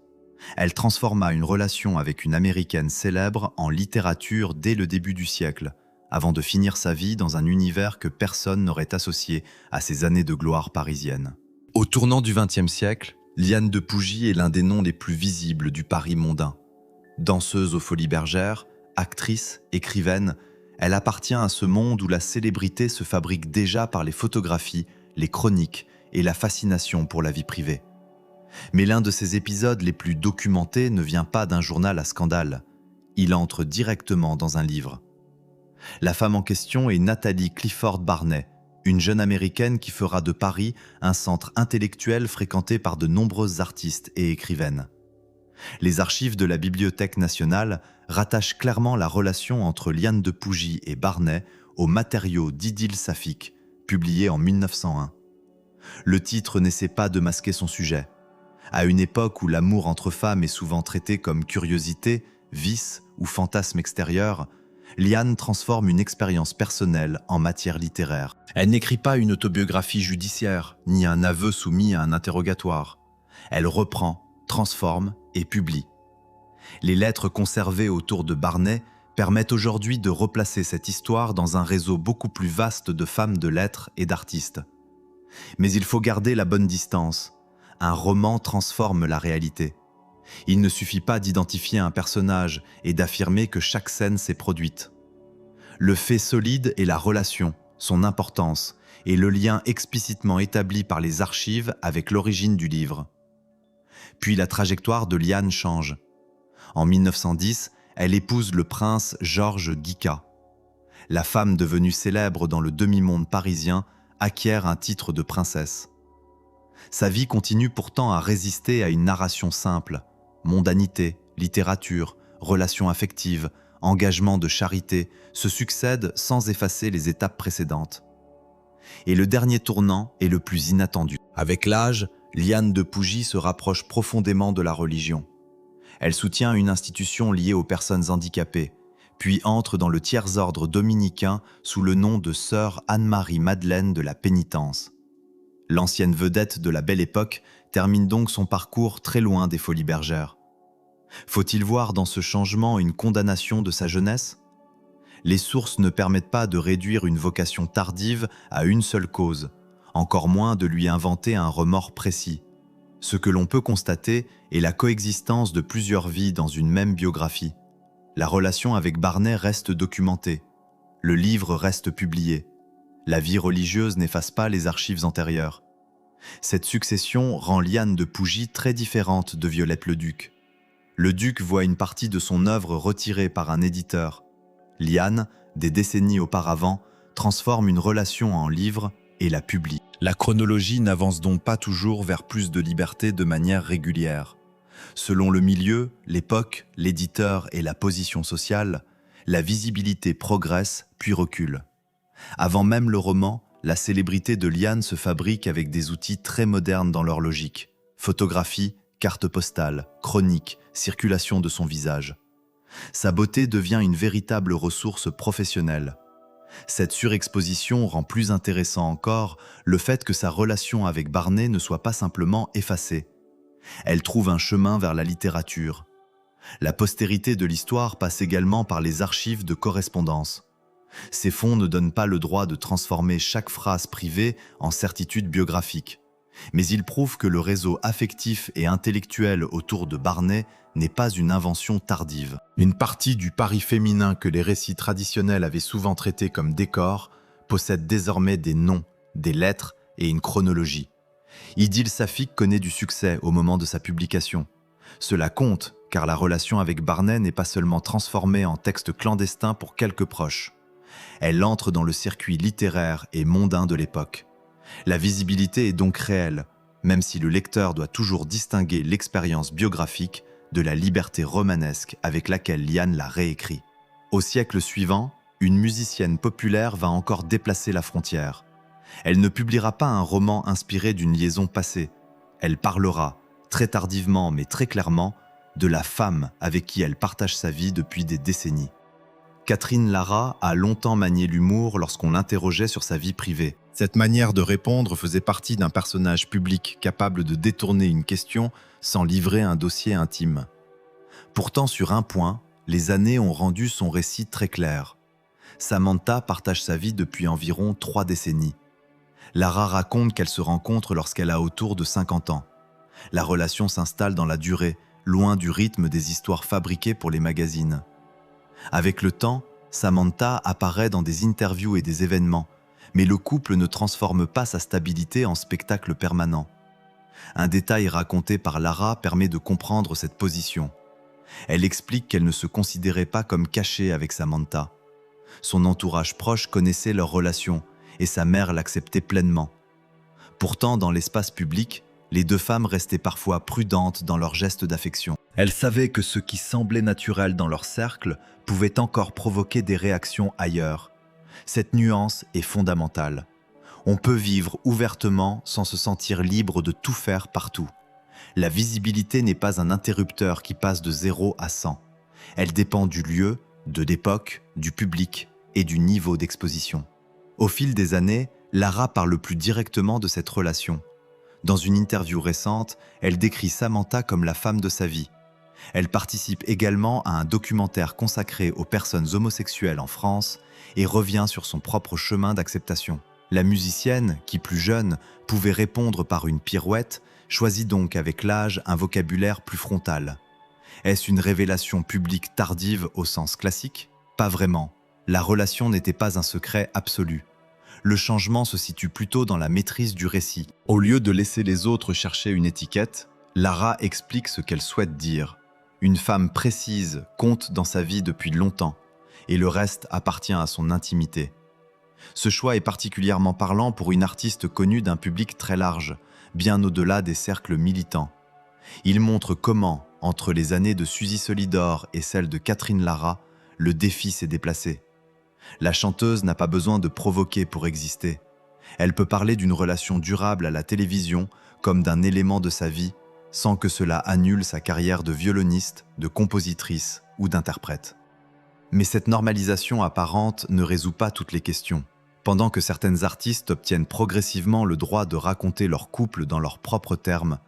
Elle transforma une relation avec une Américaine célèbre en littérature dès le début du siècle, avant de finir sa vie dans un univers que personne n'aurait associé à ses années de gloire parisienne. Au tournant du XXe siècle, Liane de Pougy est l'un des noms les plus visibles du Paris mondain. Danseuse aux Folies Bergères, actrice, écrivaine, elle appartient à ce monde où la célébrité se fabrique déjà par les photographies, les chroniques et la fascination pour la vie privée. Mais l'un de ces épisodes les plus documentés ne vient pas d'un journal à scandale. Il entre directement dans un livre. La femme en question est Nathalie Clifford Barnet, une jeune Américaine qui fera de Paris un centre intellectuel fréquenté par de nombreuses artistes et écrivaines. Les archives de la Bibliothèque nationale rattachent clairement la relation entre Liane de Pougy et Barnet aux matériaux d'Idylle saphique, publiés en 1901. Le titre n'essaie pas de masquer son sujet. À une époque où l'amour entre femmes est souvent traité comme curiosité, vice ou fantasme extérieur, Liane transforme une expérience personnelle en matière littéraire. Elle n'écrit pas une autobiographie judiciaire, ni un aveu soumis à un interrogatoire. Elle reprend, transforme et publie. Les lettres conservées autour de Barnet permettent aujourd'hui de replacer cette histoire dans un réseau beaucoup plus vaste de femmes de lettres et d'artistes. Mais il faut garder la bonne distance. Un roman transforme la réalité. Il ne suffit pas d'identifier un personnage et d'affirmer que chaque scène s'est produite. Le fait solide est la relation, son importance et le lien explicitement établi par les archives avec l'origine du livre. Puis la trajectoire de Liane change. En 1910, elle épouse le prince Georges Guicat. La femme devenue célèbre dans le demi-monde parisien acquiert un titre de princesse. Sa vie continue pourtant à résister à une narration simple. Mondanité, littérature, relations affectives, engagement de charité se succèdent sans effacer les étapes précédentes. Et le dernier tournant est le plus inattendu. Avec l'âge, Liane de Pougy se rapproche profondément de la religion. Elle soutient une institution liée aux personnes handicapées, puis entre dans le tiers-ordre dominicain sous le nom de sœur Anne-Marie-Madeleine de la Pénitence. L'ancienne vedette de la Belle Époque termine donc son parcours très loin des Folies Bergères. Faut-il voir dans ce changement une condamnation de sa jeunesse ? Les sources ne permettent pas de réduire une vocation tardive à une seule cause, encore moins de lui inventer un remords précis. Ce que l'on peut constater est la coexistence de plusieurs vies dans une même biographie. La relation avec Barnet reste documentée. Le livre reste publié. La vie religieuse n'efface pas les archives antérieures. Cette succession rend Liane de Pougy très différente de Violette Leduc. Leduc voit une partie de son œuvre retirée par un éditeur. Liane, des décennies auparavant, transforme une relation en livre et la publie. La chronologie n'avance donc pas toujours vers plus de liberté de manière régulière. Selon le milieu, l'époque, l'éditeur et la position sociale, la visibilité progresse puis recule. Avant même le roman, la célébrité de Liane se fabrique avec des outils très modernes dans leur logique. Photographie, carte postale, chronique, circulation de son visage. Sa beauté devient une véritable ressource professionnelle. Cette surexposition rend plus intéressant encore le fait que sa relation avec Barnet ne soit pas simplement effacée. Elle trouve un chemin vers la littérature. La postérité de l'histoire passe également par les archives de correspondance. Ces fonds ne donnent pas le droit de transformer chaque phrase privée en certitude biographique. Mais ils prouvent que le réseau affectif et intellectuel autour de Barnet n'est pas une invention tardive. Une partie du Paris féminin que les récits traditionnels avaient souvent traité comme décor possède désormais des noms, des lettres et une chronologie. Idylle saphique connaît du succès au moment de sa publication. Cela compte, car la relation avec Barnet n'est pas seulement transformée en texte clandestin pour quelques proches. Elle entre dans le circuit littéraire et mondain de l'époque. La visibilité est donc réelle, même si le lecteur doit toujours distinguer l'expérience biographique de la liberté romanesque avec laquelle Liane l'a réécrit. Au siècle suivant, une musicienne populaire va encore déplacer la frontière. Elle ne publiera pas un roman inspiré d'une liaison passée. Elle parlera, très tardivement mais très clairement, de la femme avec qui elle partage sa vie depuis des décennies. Catherine Lara a longtemps manié l'humour lorsqu'on l'interrogeait sur sa vie privée. Cette manière de répondre faisait partie d'un personnage public capable de détourner une question sans livrer un dossier intime. Pourtant, sur un point, les années ont rendu son récit très clair. Samantha partage sa vie depuis environ 3 décennies. Lara raconte qu'elle se rencontre lorsqu'elle a autour de 50 ans. La relation s'installe dans la durée, loin du rythme des histoires fabriquées pour les magazines. Avec le temps, Samantha apparaît dans des interviews et des événements, mais le couple ne transforme pas sa stabilité en spectacle permanent. Un détail raconté par Lara permet de comprendre cette position. Elle explique qu'elle ne se considérait pas comme cachée avec Samantha. Son entourage proche connaissait leur relation et sa mère l'acceptait pleinement. Pourtant, dans l'espace public, les 2 femmes restaient parfois prudentes dans leurs gestes d'affection. Elles savaient que ce qui semblait naturel dans leur cercle pouvait encore provoquer des réactions ailleurs. Cette nuance est fondamentale. On peut vivre ouvertement sans se sentir libre de tout faire partout. La visibilité n'est pas un interrupteur qui passe de 0 à 100. Elle dépend du lieu, de l'époque, du public et du niveau d'exposition. Au fil des années, Lara parle plus directement de cette relation. Dans une interview récente, elle décrit Samantha comme la femme de sa vie. Elle participe également à un documentaire consacré aux personnes homosexuelles en France et revient sur son propre chemin d'acceptation. La musicienne, qui plus jeune, pouvait répondre par une pirouette, choisit donc avec l'âge un vocabulaire plus frontal. Est-ce une révélation publique tardive au sens classique? Pas vraiment. La relation n'était pas un secret absolu. Le changement se situe plutôt dans la maîtrise du récit. Au lieu de laisser les autres chercher une étiquette, Lara explique ce qu'elle souhaite dire. Une femme précise compte dans sa vie depuis longtemps, et le reste appartient à son intimité. Ce choix est particulièrement parlant pour une artiste connue d'un public très large, bien au-delà des cercles militants. Il montre comment, entre les années de Suzy Solidor et celles de Catherine Lara, le défi s'est déplacé. La chanteuse n'a pas besoin de provoquer pour exister. Elle peut parler d'une relation durable à la télévision comme d'un élément de sa vie, sans que cela annule sa carrière de violoniste, de compositrice ou d'interprète. Mais cette normalisation apparente ne résout pas toutes les questions. Pendant que certaines artistes obtiennent progressivement le droit de raconter leur couple dans leurs propres termes,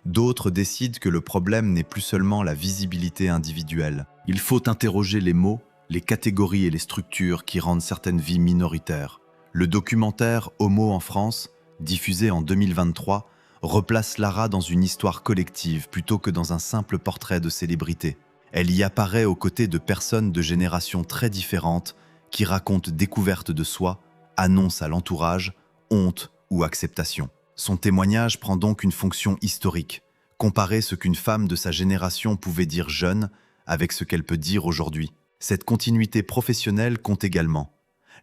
d'autres décident que le problème n'est plus seulement la visibilité individuelle. Il faut interroger les mots, les catégories et les structures qui rendent certaines vies minoritaires. Le documentaire Homo en France, diffusé en 2023, replace Lara dans une histoire collective plutôt que dans un simple portrait de célébrité. Elle y apparaît aux côtés de personnes de générations très différentes qui racontent découvertes de soi, annoncent à l'entourage, honte ou acceptation. Son témoignage prend donc une fonction historique, comparer ce qu'une femme de sa génération pouvait dire jeune avec ce qu'elle peut dire aujourd'hui. Cette continuité professionnelle compte également.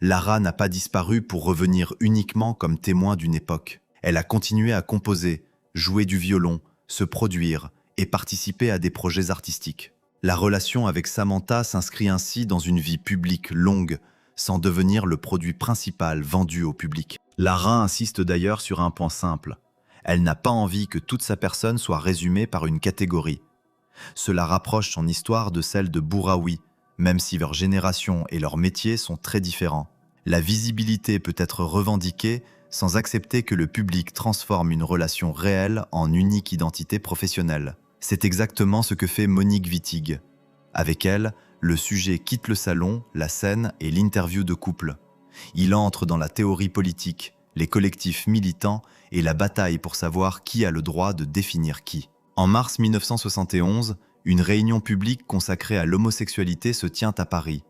Lara n'a pas disparu pour revenir uniquement comme témoin d'une époque. Elle a continué à composer, jouer du violon, se produire et participer à des projets artistiques. La relation avec Samantha s'inscrit ainsi dans une vie publique longue, sans devenir le produit principal vendu au public. Lara insiste d'ailleurs sur un point simple. Elle n'a pas envie que toute sa personne soit résumée par une catégorie. Cela rapproche son histoire de celle de Bouraoui, même si leur génération et leur métier sont très différents. La visibilité peut être revendiquée sans accepter que le public transforme une relation réelle en unique identité professionnelle. C'est exactement ce que fait Monique Wittig. Avec elle, le sujet quitte le salon, la scène et l'interview de couple. Il entre dans la théorie politique, les collectifs militants et la bataille pour savoir qui a le droit de définir qui. En mars 1971, une réunion publique consacrée à l'homosexualité se tient à Paris.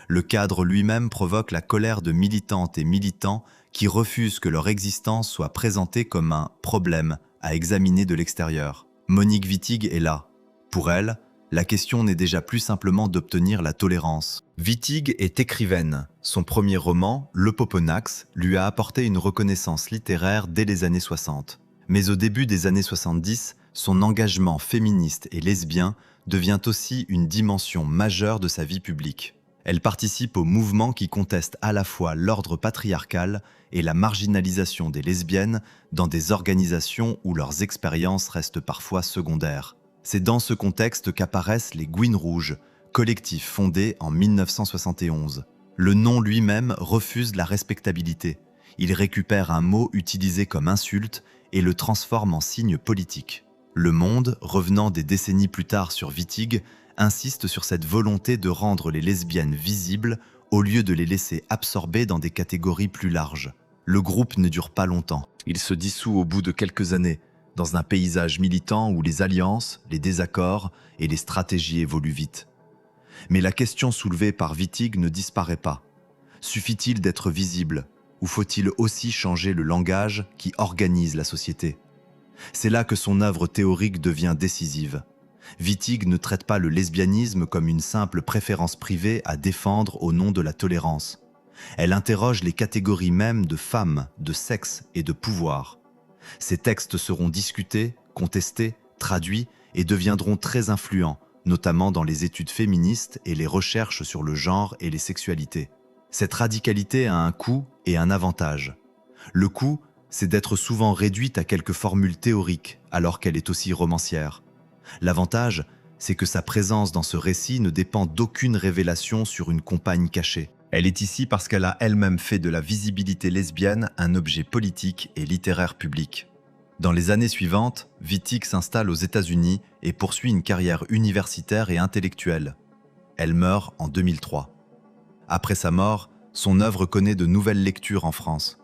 Le cadre lui-même provoque la colère de militantes et militants qui refusent que leur existence soit présentée comme un problème à examiner de l'extérieur. Monique Wittig est là. Pour elle, la question n'est déjà plus simplement d'obtenir la tolérance. Wittig est écrivaine. Son premier roman, Le Poponax, lui a apporté une reconnaissance littéraire dès les années 60. Mais au début des années 70, son engagement féministe et lesbien devient aussi une dimension majeure de sa vie publique. Elle participe au mouvement qui conteste à la fois l'ordre patriarcal et la marginalisation des lesbiennes dans des organisations où leurs expériences restent parfois secondaires. C'est dans ce contexte qu'apparaissent les Gouines Rouges, collectif fondé en 1971. Le nom lui-même refuse la respectabilité. Il récupère un mot utilisé comme insulte et le transforme en signe politique. Le Monde, revenant des décennies plus tard sur Wittig, insiste sur cette volonté de rendre les lesbiennes visibles au lieu de les laisser absorber dans des catégories plus larges. Le groupe ne dure pas longtemps. Il se dissout au bout de quelques années, dans un paysage militant où les alliances, les désaccords et les stratégies évoluent vite. Mais la question soulevée par Wittig ne disparaît pas. Suffit-il d'être visible ou faut-il aussi changer le langage qui organise la société ? C'est là que son œuvre théorique devient décisive. Wittig ne traite pas le lesbianisme comme une simple préférence privée à défendre au nom de la tolérance. Elle interroge les catégories mêmes de femmes, de sexe et de pouvoir. Ces textes seront discutés, contestés, traduits et deviendront très influents, notamment dans les études féministes et les recherches sur le genre et les sexualités. Cette radicalité a un coût et un avantage. Le coût, c'est d'être souvent réduite à quelques formules théoriques, alors qu'elle est aussi romancière. L'avantage, c'est que sa présence dans ce récit ne dépend d'aucune révélation sur une compagne cachée. Elle est ici parce qu'elle a elle-même fait de la visibilité lesbienne un objet politique et littéraire public. Dans les années suivantes, Wittig s'installe aux États-Unis et poursuit une carrière universitaire et intellectuelle. Elle meurt en 2003. Après sa mort, son œuvre connaît de nouvelles lectures en France.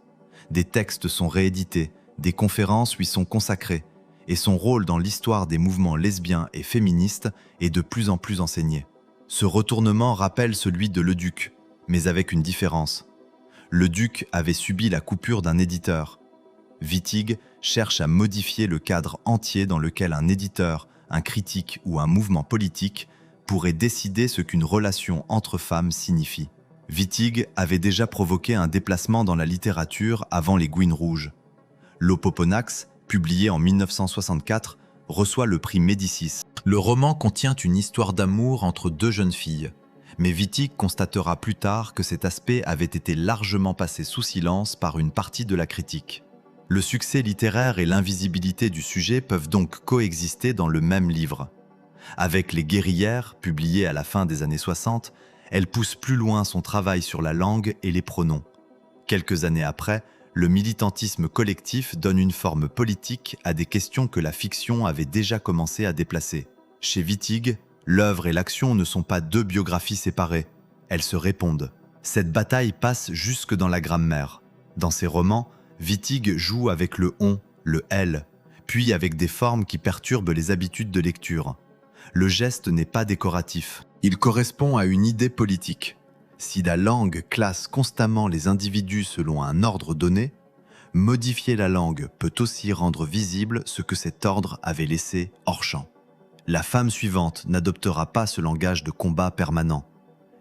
Des textes sont réédités, des conférences lui sont consacrées, et son rôle dans l'histoire des mouvements lesbiens et féministes est de plus en plus enseigné. Ce retournement rappelle celui de Leduc, mais avec une différence. Leduc avait subi la coupure d'un éditeur. Wittig cherche à modifier le cadre entier dans lequel un éditeur, un critique ou un mouvement politique pourrait décider ce qu'une relation entre femmes signifie. Wittig avait déjà provoqué un déplacement dans la littérature avant les Gouines Rouges. L'Opoponax, publié en 1964, reçoit le prix Médicis. Le roman contient une histoire d'amour entre deux jeunes filles, mais Wittig constatera plus tard que cet aspect avait été largement passé sous silence par une partie de la critique. Le succès littéraire et l'invisibilité du sujet peuvent donc coexister dans le même livre. Avec Les Guerrières, publié à la fin des années 60, elle pousse plus loin son travail sur la langue et les pronoms. Quelques années après, le militantisme collectif donne une forme politique à des questions que la fiction avait déjà commencé à déplacer. Chez Wittig, l'œuvre et l'action ne sont pas deux biographies séparées, elles se répondent. Cette bataille passe jusque dans la grammaire. Dans ses romans, Wittig joue avec le « on », le « elle », puis avec des formes qui perturbent les habitudes de lecture. Le geste n'est pas décoratif, il correspond à une idée politique. Si la langue classe constamment les individus selon un ordre donné, modifier la langue peut aussi rendre visible ce que cet ordre avait laissé hors champ. La femme suivante n'adoptera pas ce langage de combat permanent.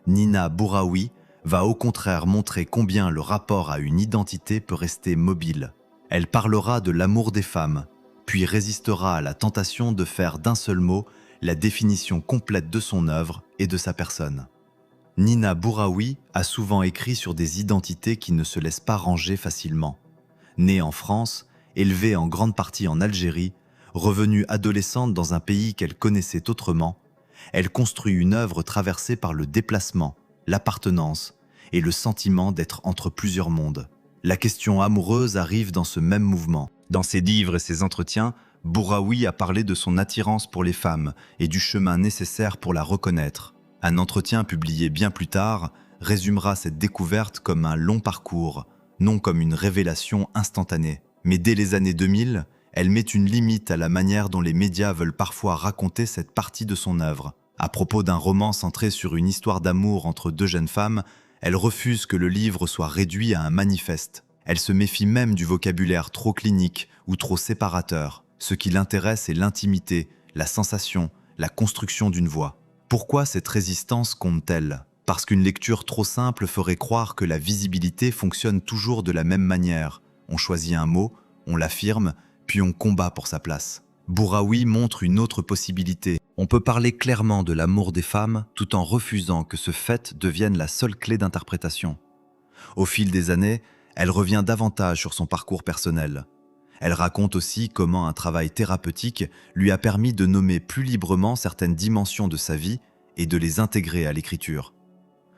Nina Bouraoui va au contraire montrer combien le rapport à une identité peut rester mobile. Elle parlera de l'amour des femmes, puis résistera à la tentation de faire d'un seul mot la définition complète de son œuvre et de sa personne. Nina Bouraoui a souvent écrit sur des identités qui ne se laissent pas ranger facilement. Née en France, élevée en grande partie en Algérie, revenue adolescente dans un pays qu'elle connaissait autrement, elle construit une œuvre traversée par le déplacement, l'appartenance et le sentiment d'être entre plusieurs mondes. La question amoureuse arrive dans ce même mouvement. Dans ses livres et ses entretiens, Bouraoui a parlé de son attirance pour les femmes et du chemin nécessaire pour la reconnaître. Un entretien publié bien plus tard résumera cette découverte comme un long parcours, non comme une révélation instantanée. Mais dès les années 2000, elle met une limite à la manière dont les médias veulent parfois raconter cette partie de son œuvre. À propos d'un roman centré sur une histoire d'amour entre deux jeunes femmes, elle refuse que le livre soit réduit à un manifeste. Elle se méfie même du vocabulaire trop clinique ou trop séparateur. Ce qui l'intéresse est l'intimité, la sensation, la construction d'une voix. Pourquoi cette résistance compte-t-elle ? Parce qu'une lecture trop simple ferait croire que la visibilité fonctionne toujours de la même manière. On choisit un mot, on l'affirme, puis on combat pour sa place. Bouraoui montre une autre possibilité. On peut parler clairement de l'amour des femmes tout en refusant que ce fait devienne la seule clé d'interprétation. Au fil des années, elle revient davantage sur son parcours personnel. Elle raconte aussi comment un travail thérapeutique lui a permis de nommer plus librement certaines dimensions de sa vie et de les intégrer à l'écriture.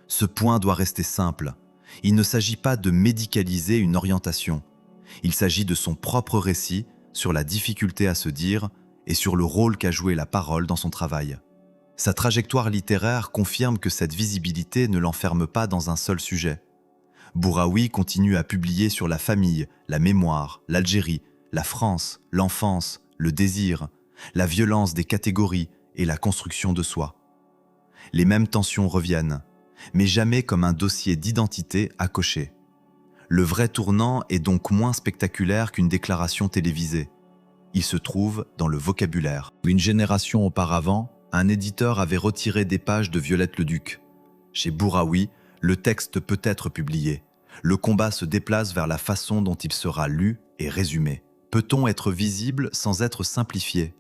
Ce point doit rester simple. Il ne s'agit pas de médicaliser une orientation. Il s'agit de son propre récit sur la difficulté à se dire et sur le rôle qu'a joué la parole dans son travail. Sa trajectoire littéraire confirme que cette visibilité ne l'enferme pas dans un seul sujet. Bouraoui continue à publier sur la famille, la mémoire, l'Algérie, la France, l'enfance, le désir, la violence des catégories et la construction de soi. Les mêmes tensions reviennent, mais jamais comme un dossier d'identité à cocher. Le vrai tournant est donc moins spectaculaire qu'une déclaration télévisée. Il se trouve dans le vocabulaire. Une génération auparavant, un éditeur avait retiré des pages de Violette Leduc. Chez Bouraoui, le texte peut être publié. Le combat se déplace vers la façon dont il sera lu et résumé. Peut-on être visible sans être simplifié?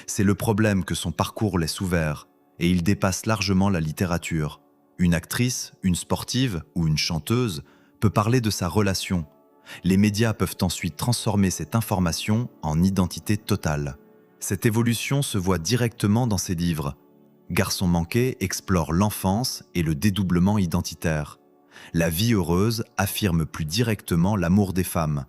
C'est le problème que son parcours laisse ouvert, et il dépasse largement la littérature. Une actrice, une sportive ou une chanteuse peut parler de sa relation. Les médias peuvent ensuite transformer cette information en identité totale. Cette évolution se voit directement dans ses livres. Garçon manqué explore l'enfance et le dédoublement identitaire. La vie heureuse affirme plus directement l'amour des femmes.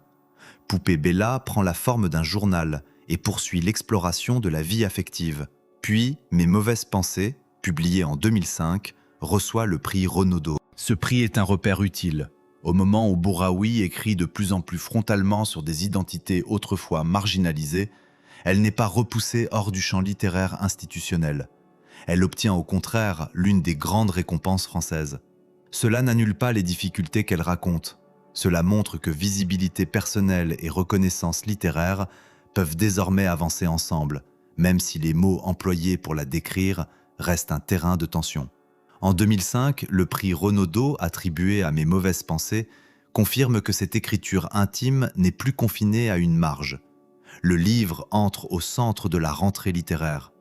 Poupée Bella prend la forme d'un journal et poursuit l'exploration de la vie affective. Puis, Mes mauvaises pensées, publié en 2005, reçoit le prix Renaudot. Ce prix est un repère utile. Au moment où Bouraoui écrit de plus en plus frontalement sur des identités autrefois marginalisées, elle n'est pas repoussée hors du champ littéraire institutionnel. Elle obtient au contraire l'une des grandes récompenses françaises. Cela n'annule pas les difficultés qu'elle raconte. Cela montre que visibilité personnelle et reconnaissance littéraire peuvent désormais avancer ensemble, même si les mots employés pour la décrire restent un terrain de tension. En 2005, le prix Renaudot, attribué à Mes mauvaises pensées, confirme que cette écriture intime n'est plus confinée à une marge. Le livre entre au centre de la rentrée littéraire.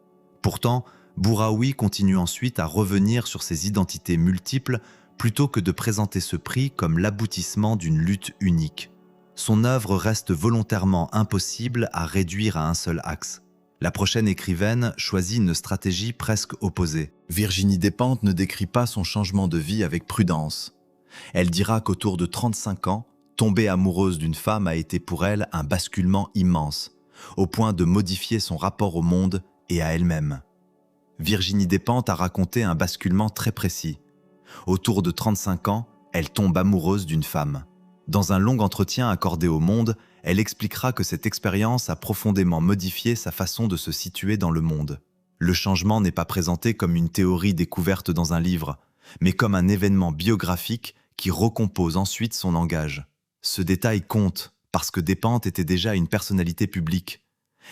Pourtant, Bouraoui continue ensuite à revenir sur ses identités multiples plutôt que de présenter ce prix comme l'aboutissement d'une lutte unique. Son œuvre reste volontairement impossible à réduire à un seul axe. La prochaine écrivaine choisit une stratégie presque opposée. Virginie Despentes ne décrit pas son changement de vie avec prudence. Elle dira qu'autour de 35 ans, tomber amoureuse d'une femme a été pour elle un basculement immense, au point de modifier son rapport au monde et à elle-même. Virginie Despentes a raconté un basculement très précis. Autour de 35 ans, elle tombe amoureuse d'une femme. Dans un long entretien accordé au Monde, elle expliquera que cette expérience a profondément modifié sa façon de se situer dans le monde. Le changement n'est pas présenté comme une théorie découverte dans un livre, mais comme un événement biographique qui recompose ensuite son langage. Ce détail compte parce que Despentes était déjà une personnalité publique.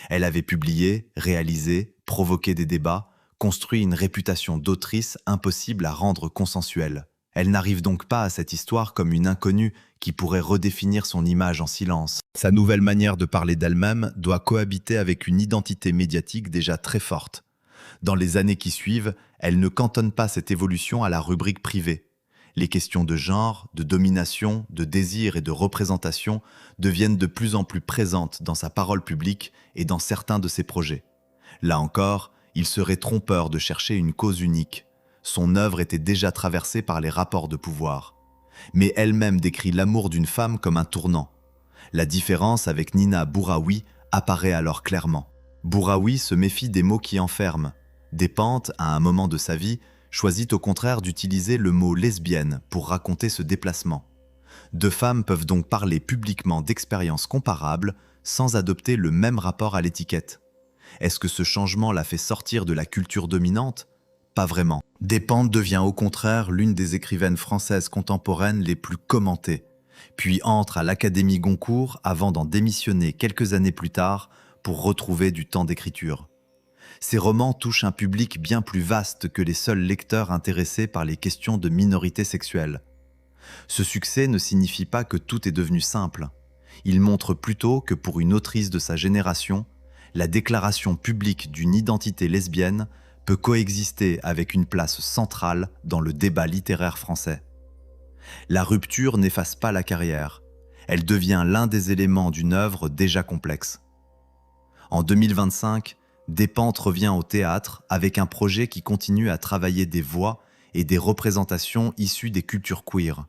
Elle avait publié, réalisé, provoqué des débats, construit une réputation d'autrice impossible à rendre consensuelle. Elle n'arrive donc pas à cette histoire comme une inconnue qui pourrait redéfinir son image en silence. Sa nouvelle manière de parler d'elle-même doit cohabiter avec une identité médiatique déjà très forte. Dans les années qui suivent, elle ne cantonne pas cette évolution à la rubrique privée. Les questions de genre, de domination, de désir et de représentation deviennent de plus en plus présentes dans sa parole publique et dans certains de ses projets. Là encore, il serait trompeur de chercher une cause unique. Son œuvre était déjà traversée par les rapports de pouvoir. Mais elle-même décrit l'amour d'une femme comme un tournant. La différence avec Nina Bouraoui apparaît alors clairement. Bouraoui se méfie des mots qui enferment. Despentes, à un moment de sa vie, choisit au contraire d'utiliser le mot lesbienne pour raconter ce déplacement. Deux femmes peuvent donc parler publiquement d'expériences comparables sans adopter le même rapport à l'étiquette. Est-ce que ce changement l'a fait sortir de la culture dominante ? Pas vraiment. Despentes devient au contraire l'une des écrivaines françaises contemporaines les plus commentées, puis entre à l'Académie Goncourt avant d'en démissionner quelques années plus tard pour retrouver du temps d'écriture. Ses romans touchent un public bien plus vaste que les seuls lecteurs intéressés par les questions de minorité sexuelle. Ce succès ne signifie pas que tout est devenu simple. Il montre plutôt que pour une autrice de sa génération, La déclaration publique d'une identité lesbienne peut coexister avec une place centrale dans le débat littéraire français. La rupture n'efface pas la carrière, elle devient l'un des éléments d'une œuvre déjà complexe. En 2025, Despentes revient au théâtre avec un projet qui continue à travailler des voix et des représentations issues des cultures queer.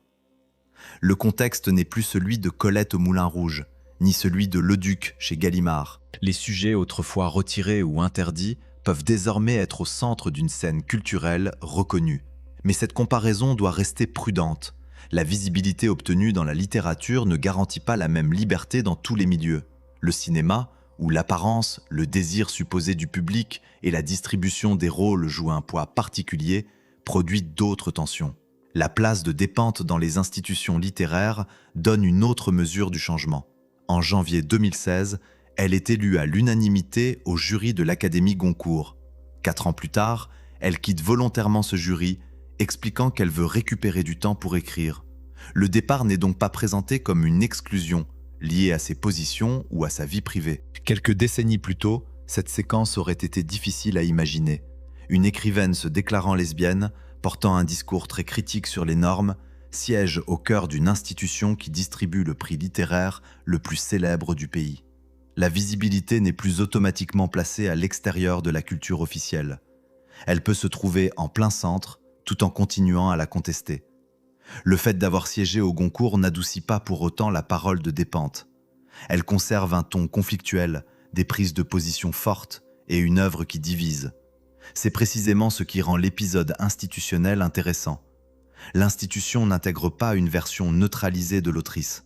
Le contexte n'est plus celui de Colette au Moulin Rouge, ni celui de Leduc chez Gallimard. Les sujets autrefois retirés ou interdits peuvent désormais être au centre d'une scène culturelle reconnue. Mais cette comparaison doit rester prudente. La visibilité obtenue dans la littérature ne garantit pas la même liberté dans tous les milieux. Le cinéma, où l'apparence, le désir supposé du public et la distribution des rôles jouent un poids particulier, produit d'autres tensions. La place de Despentes dans les institutions littéraires donne une autre mesure du changement. En janvier 2016, elle est élue à l'unanimité au jury de l'Académie Goncourt. 4 ans plus tard, elle quitte volontairement ce jury, expliquant qu'elle veut récupérer du temps pour écrire. Le départ n'est donc pas présenté comme une exclusion, liée à ses positions ou à sa vie privée. Quelques décennies plus tôt, cette séquence aurait été difficile à imaginer. Une écrivaine se déclarant lesbienne, portant un discours très critique sur les normes, siège au cœur d'une institution qui distribue le prix littéraire le plus célèbre du pays. La visibilité n'est plus automatiquement placée à l'extérieur de la culture officielle. Elle peut se trouver en plein centre, tout en continuant à la contester. Le fait d'avoir siégé au Goncourt n'adoucit pas pour autant la parole de Despentes. Elle conserve un ton conflictuel, des prises de position fortes et une œuvre qui divise. C'est précisément ce qui rend l'épisode institutionnel intéressant. L'institution n'intègre pas une version neutralisée de l'autrice.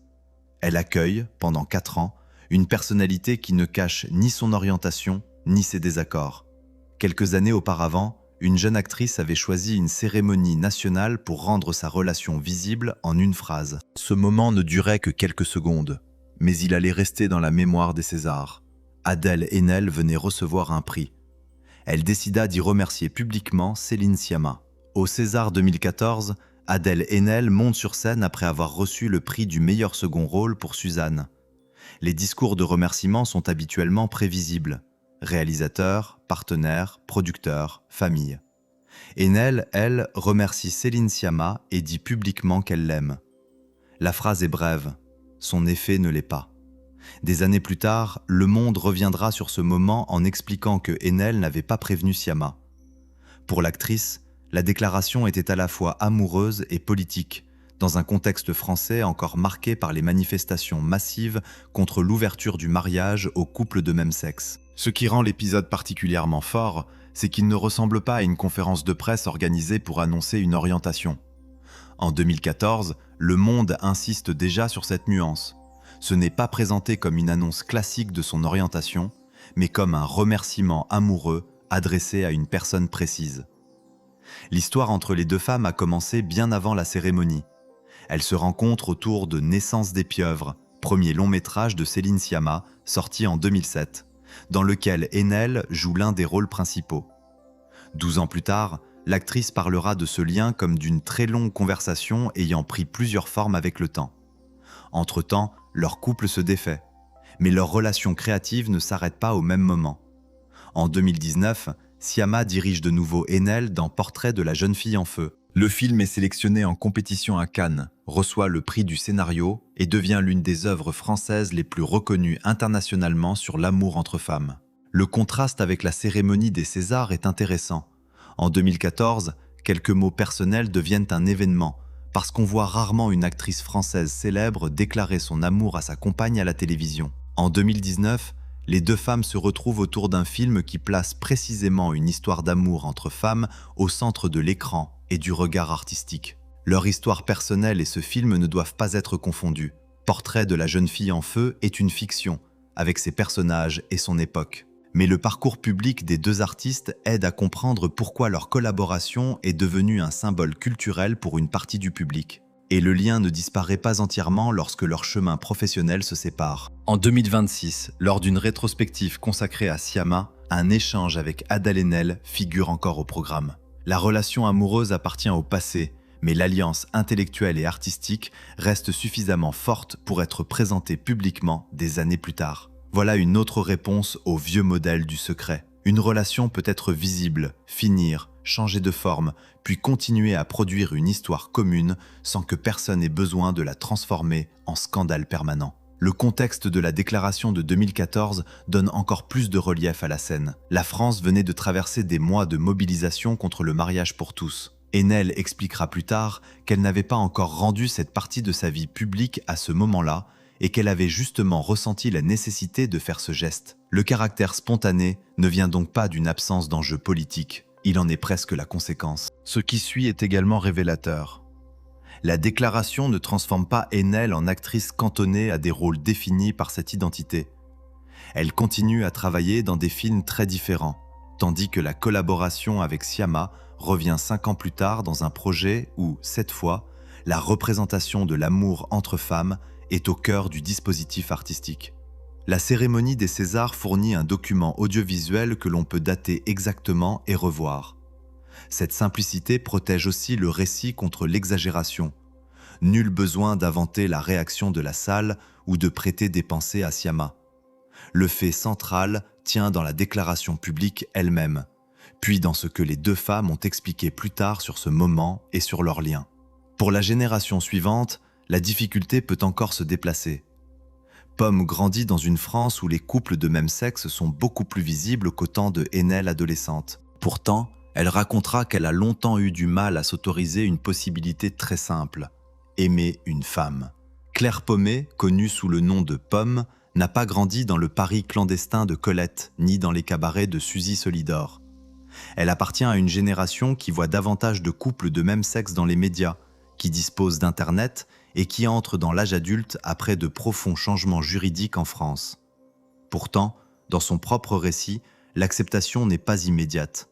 Elle accueille, pendant 4 ans, une personnalité qui ne cache ni son orientation, ni ses désaccords. Quelques années auparavant, une jeune actrice avait choisi une cérémonie nationale pour rendre sa relation visible en une phrase. Ce moment ne durait que quelques secondes, mais il allait rester dans la mémoire des Césars. Adèle Haenel venait recevoir un prix. Elle décida d'y remercier publiquement Céline Sciamma. Au César 2014, Adèle Haenel monte sur scène après avoir reçu le prix du meilleur second rôle pour Suzanne. Les discours de remerciement sont habituellement prévisibles. Réalisateur, partenaire, producteur, famille. Haenel, elle, remercie Céline Sciamma et dit publiquement qu'elle l'aime. La phrase est brève, son effet ne l'est pas. Des années plus tard, Le Monde reviendra sur ce moment en expliquant que Haenel n'avait pas prévenu Sciamma. Pour l'actrice, la déclaration était à la fois amoureuse et politique, dans un contexte français encore marqué par les manifestations massives contre l'ouverture du mariage aux couples de même sexe. Ce qui rend l'épisode particulièrement fort, c'est qu'il ne ressemble pas à une conférence de presse organisée pour annoncer une orientation. En 2014, Le Monde insiste déjà sur cette nuance. Ce n'est pas présenté comme une annonce classique de son orientation, mais comme un remerciement amoureux adressé à une personne précise. L'histoire entre les deux femmes a commencé bien avant la cérémonie. Elles se rencontrent autour de Naissance des pieuvres, premier long métrage de Céline Sciamma, sorti en 2007, dans lequel Haenel joue l'un des rôles principaux. 12 ans plus tard, l'actrice parlera de ce lien comme d'une très longue conversation ayant pris plusieurs formes avec le temps. Entre-temps, leur couple se défait, mais leur relation créative ne s'arrête pas au même moment. En 2019, Sciamma dirige de nouveau Haenel dans Portrait de la jeune fille en feu. Le film est sélectionné en compétition à Cannes, reçoit le prix du scénario et devient l'une des œuvres françaises les plus reconnues internationalement sur l'amour entre femmes. Le contraste avec la cérémonie des Césars est intéressant. En 2014, quelques mots personnels deviennent un événement, parce qu'on voit rarement une actrice française célèbre déclarer son amour à sa compagne à la télévision. En 2019, les deux femmes se retrouvent autour d'un film qui place précisément une histoire d'amour entre femmes au centre de l'écran et du regard artistique. Leur histoire personnelle et ce film ne doivent pas être confondus. Portrait de la jeune fille en feu est une fiction, avec ses personnages et son époque. Mais le parcours public des deux artistes aide à comprendre pourquoi leur collaboration est devenue un symbole culturel pour une partie du public. Et le lien ne disparaît pas entièrement lorsque leurs chemins professionnels se séparent. En 2026, lors d'une rétrospective consacrée à Sciamma, un échange avec Adèle Haenel figure encore au programme. La relation amoureuse appartient au passé, mais l'alliance intellectuelle et artistique reste suffisamment forte pour être présentée publiquement des années plus tard. Voilà une autre réponse au vieux modèle du secret. Une relation peut être visible, finir, changer de forme, puis continuer à produire une histoire commune sans que personne ait besoin de la transformer en scandale permanent. Le contexte de la déclaration de 2014 donne encore plus de relief à la scène. La France venait de traverser des mois de mobilisation contre le mariage pour tous. Haenel expliquera plus tard qu'elle n'avait pas encore rendu cette partie de sa vie publique à ce moment-là et qu'elle avait justement ressenti la nécessité de faire ce geste. Le caractère spontané ne vient donc pas d'une absence d'enjeu politique, il en est presque la conséquence. Ce qui suit est également révélateur. La déclaration ne transforme pas Haenel en actrice cantonnée à des rôles définis par cette identité. Elle continue à travailler dans des films très différents, tandis que la collaboration avec Sciamma revient 5 ans plus tard dans un projet où, cette fois, la représentation de l'amour entre femmes est au cœur du dispositif artistique. La cérémonie des Césars fournit un document audiovisuel que l'on peut dater exactement et revoir. Cette simplicité protège aussi le récit contre l'exagération. Nul besoin d'inventer la réaction de la salle ou de prêter des pensées à Sciamma. Le fait central tient dans la déclaration publique elle-même, puis dans ce que les deux femmes ont expliqué plus tard sur ce moment et sur leur lien. Pour la génération suivante, la difficulté peut encore se déplacer. Pomme grandit dans une France où les couples de même sexe sont beaucoup plus visibles qu'au temps de Haenel adolescente. Pourtant, elle racontera qu'elle a longtemps eu du mal à s'autoriser une possibilité très simple, aimer une femme. Claire Pomé, connue sous le nom de Pomme, n'a pas grandi dans le Paris clandestin de Colette, ni dans les cabarets de Suzy Solidor. Elle appartient à une génération qui voit davantage de couples de même sexe dans les médias, qui dispose d'Internet et qui entre dans l'âge adulte après de profonds changements juridiques en France. Pourtant, dans son propre récit, l'acceptation n'est pas immédiate.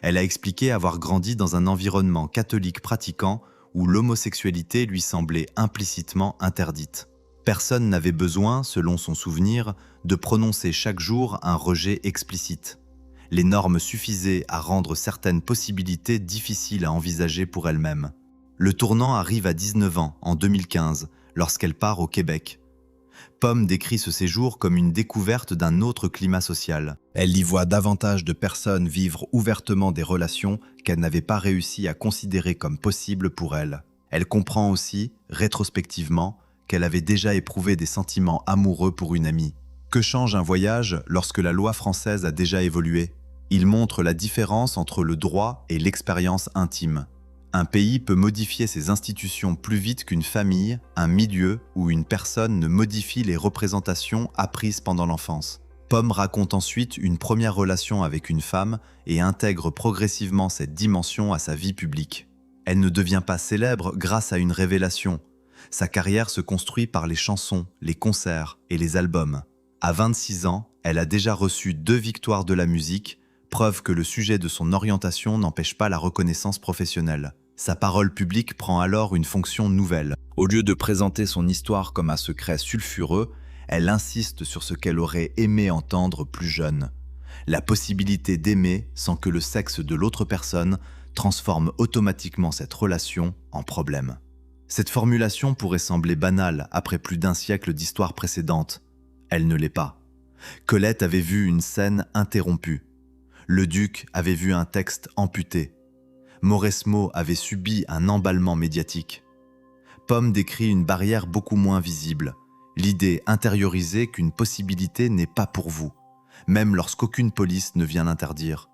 Elle a expliqué avoir grandi dans un environnement catholique pratiquant où l'homosexualité lui semblait implicitement interdite. Personne n'avait besoin, selon son souvenir, de prononcer chaque jour un rejet explicite. Les normes suffisaient à rendre certaines possibilités difficiles à envisager pour elle-même. Le tournant arrive à 19 ans, en 2015, lorsqu'elle part au Québec. Pomme décrit ce séjour comme une découverte d'un autre climat social. Elle y voit davantage de personnes vivre ouvertement des relations qu'elle n'avait pas réussi à considérer comme possibles pour elle. Elle comprend aussi, rétrospectivement, qu'elle avait déjà éprouvé des sentiments amoureux pour une amie. Que change un voyage lorsque la loi française a déjà évolué? Il montre la différence entre le droit et l'expérience intime. Un pays peut modifier ses institutions plus vite qu'une famille, un milieu ou une personne ne modifie les représentations apprises pendant l'enfance. Pomme raconte ensuite une première relation avec une femme et intègre progressivement cette dimension à sa vie publique. Elle ne devient pas célèbre grâce à une révélation. Sa carrière se construit par les chansons, les concerts et les albums. À 26 ans, elle a déjà reçu 2 victoires de la musique, preuve que le sujet de son orientation n'empêche pas la reconnaissance professionnelle. Sa parole publique prend alors une fonction nouvelle. Au lieu de présenter son histoire comme un secret sulfureux, elle insiste sur ce qu'elle aurait aimé entendre plus jeune. La possibilité d'aimer sans que le sexe de l'autre personne transforme automatiquement cette relation en problème. Cette formulation pourrait sembler banale après plus d'un siècle d'histoire précédente. Elle ne l'est pas. Colette avait vu une scène interrompue. Le duc avait vu un texte amputé. Mauresmo avait subi un emballement médiatique. Pomme décrit une barrière beaucoup moins visible, l'idée intériorisée qu'une possibilité n'est pas pour vous, même lorsqu'aucune police ne vient l'interdire.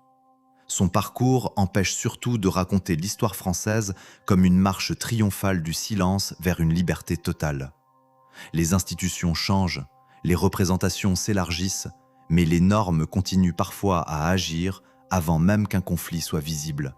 Son parcours empêche surtout de raconter l'histoire française comme une marche triomphale du silence vers une liberté totale. Les institutions changent, les représentations s'élargissent, mais les normes continuent parfois à agir avant même qu'un conflit soit visible.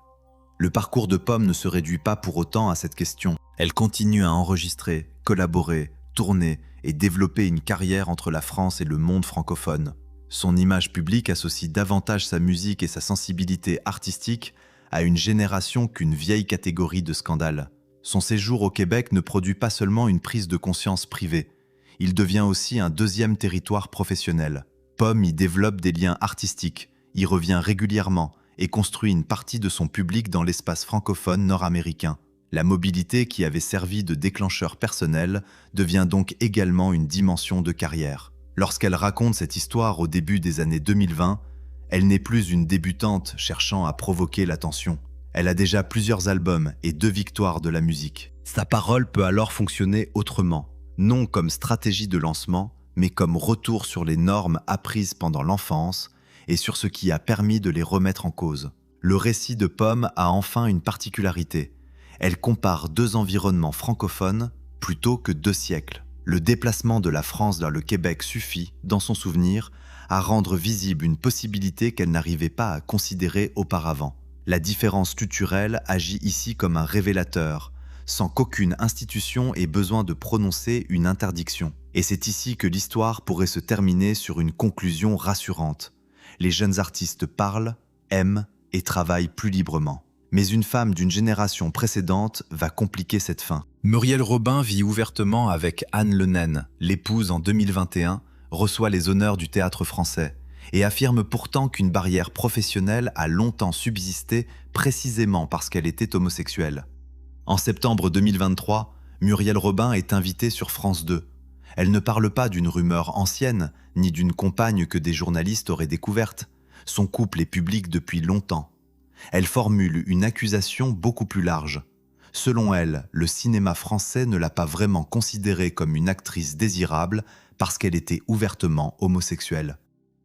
Le parcours de Pomme ne se réduit pas pour autant à cette question. Elle continue à enregistrer, collaborer, tourner et développer une carrière entre la France et le monde francophone. Son image publique associe davantage sa musique et sa sensibilité artistique à une génération qu'une vieille catégorie de scandales. Son séjour au Québec ne produit pas seulement une prise de conscience privée, il devient aussi un deuxième territoire professionnel. Pomme y développe des liens artistiques, y revient régulièrement et construit une partie de son public dans l'espace francophone nord-américain. La mobilité qui avait servi de déclencheur personnel devient donc également une dimension de carrière. Lorsqu'elle raconte cette histoire au début des années 2020, elle n'est plus une débutante cherchant à provoquer l'attention. Elle a déjà plusieurs albums et 2 victoires de la musique. Sa parole peut alors fonctionner autrement, non comme stratégie de lancement, mais comme retour sur les normes apprises pendant l'enfance et sur ce qui a permis de les remettre en cause. Le récit de Pomme a enfin une particularité. Elle compare 2 environnements francophones plutôt que 2 siècles. Le déplacement de la France vers le Québec suffit, dans son souvenir, à rendre visible une possibilité qu'elle n'arrivait pas à considérer auparavant. La différence culturelle agit ici comme un révélateur, sans qu'aucune institution ait besoin de prononcer une interdiction. Et c'est ici que l'histoire pourrait se terminer sur une conclusion rassurante. Les jeunes artistes parlent, aiment et travaillent plus librement. Mais une femme d'une génération précédente va compliquer cette fin. Muriel Robin vit ouvertement avec Anne Le Naine, l'épouse en 2021, reçoit les honneurs du théâtre français et affirme pourtant qu'une barrière professionnelle a longtemps subsisté précisément parce qu'elle était homosexuelle. En septembre 2023, Muriel Robin est invitée sur France 2. Elle ne parle pas d'une rumeur ancienne, ni d'une compagne que des journalistes auraient découverte. Son couple est public depuis longtemps. Elle formule une accusation beaucoup plus large. Selon elle, le cinéma français ne l'a pas vraiment considérée comme une actrice désirable parce qu'elle était ouvertement homosexuelle.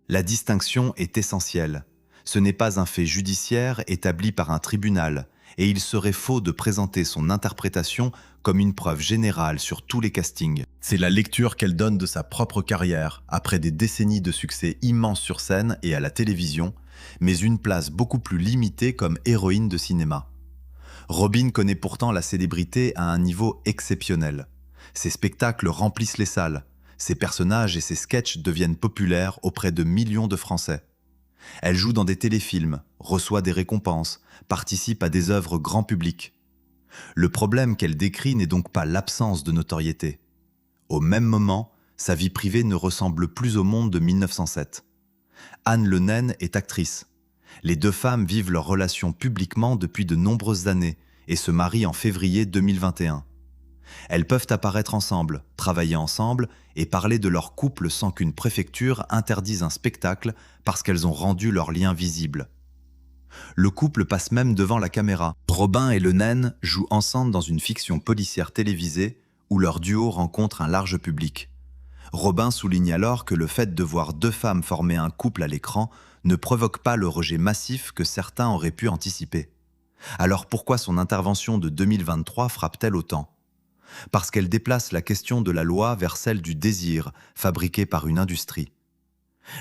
La distinction est essentielle. Ce n'est pas un fait judiciaire établi par un tribunal, et il serait faux de présenter son interprétation comme une preuve générale sur tous les castings. C'est la lecture qu'elle donne de sa propre carrière, après des décennies de succès immenses sur scène et à la télévision, mais une place beaucoup plus limitée comme héroïne de cinéma. Robin connaît pourtant la célébrité à un niveau exceptionnel. Ses spectacles remplissent les salles, ses personnages et ses sketchs deviennent populaires auprès de millions de Français. Elle joue dans des téléfilms, reçoit des récompenses, participe à des œuvres grand public. Le problème qu'elle décrit n'est donc pas l'absence de notoriété. Au même moment, sa vie privée ne ressemble plus au monde de 1907. Anne Le Naine est actrice. Les 2 femmes vivent leur relation publiquement depuis de nombreuses années et se marient en février 2021. Elles peuvent apparaître ensemble, travailler ensemble et parler de leur couple sans qu'une préfecture interdise un spectacle parce qu'elles ont rendu leur lien visible. Le couple passe même devant la caméra. Robin et Le Naine jouent ensemble dans une fiction policière télévisée où leur duo rencontre un large public. Robin souligne alors que le fait de voir 2 femmes former un couple à l'écran ne provoque pas le rejet massif que certains auraient pu anticiper. Alors pourquoi son intervention de 2023 frappe-t-elle autant ? Parce qu'elle déplace la question de la loi vers celle du désir, fabriqué par une industrie.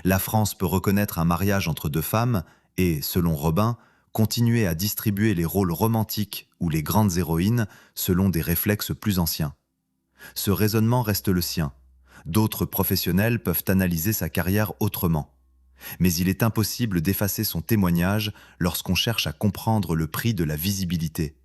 La France peut reconnaître un mariage entre 2 femmes et, selon Robin, continuer à distribuer les rôles romantiques ou les grandes héroïnes selon des réflexes plus anciens. Ce raisonnement reste le sien. D'autres professionnels peuvent analyser sa carrière autrement. Mais il est impossible d'effacer son témoignage lorsqu'on cherche à comprendre le prix de la visibilité.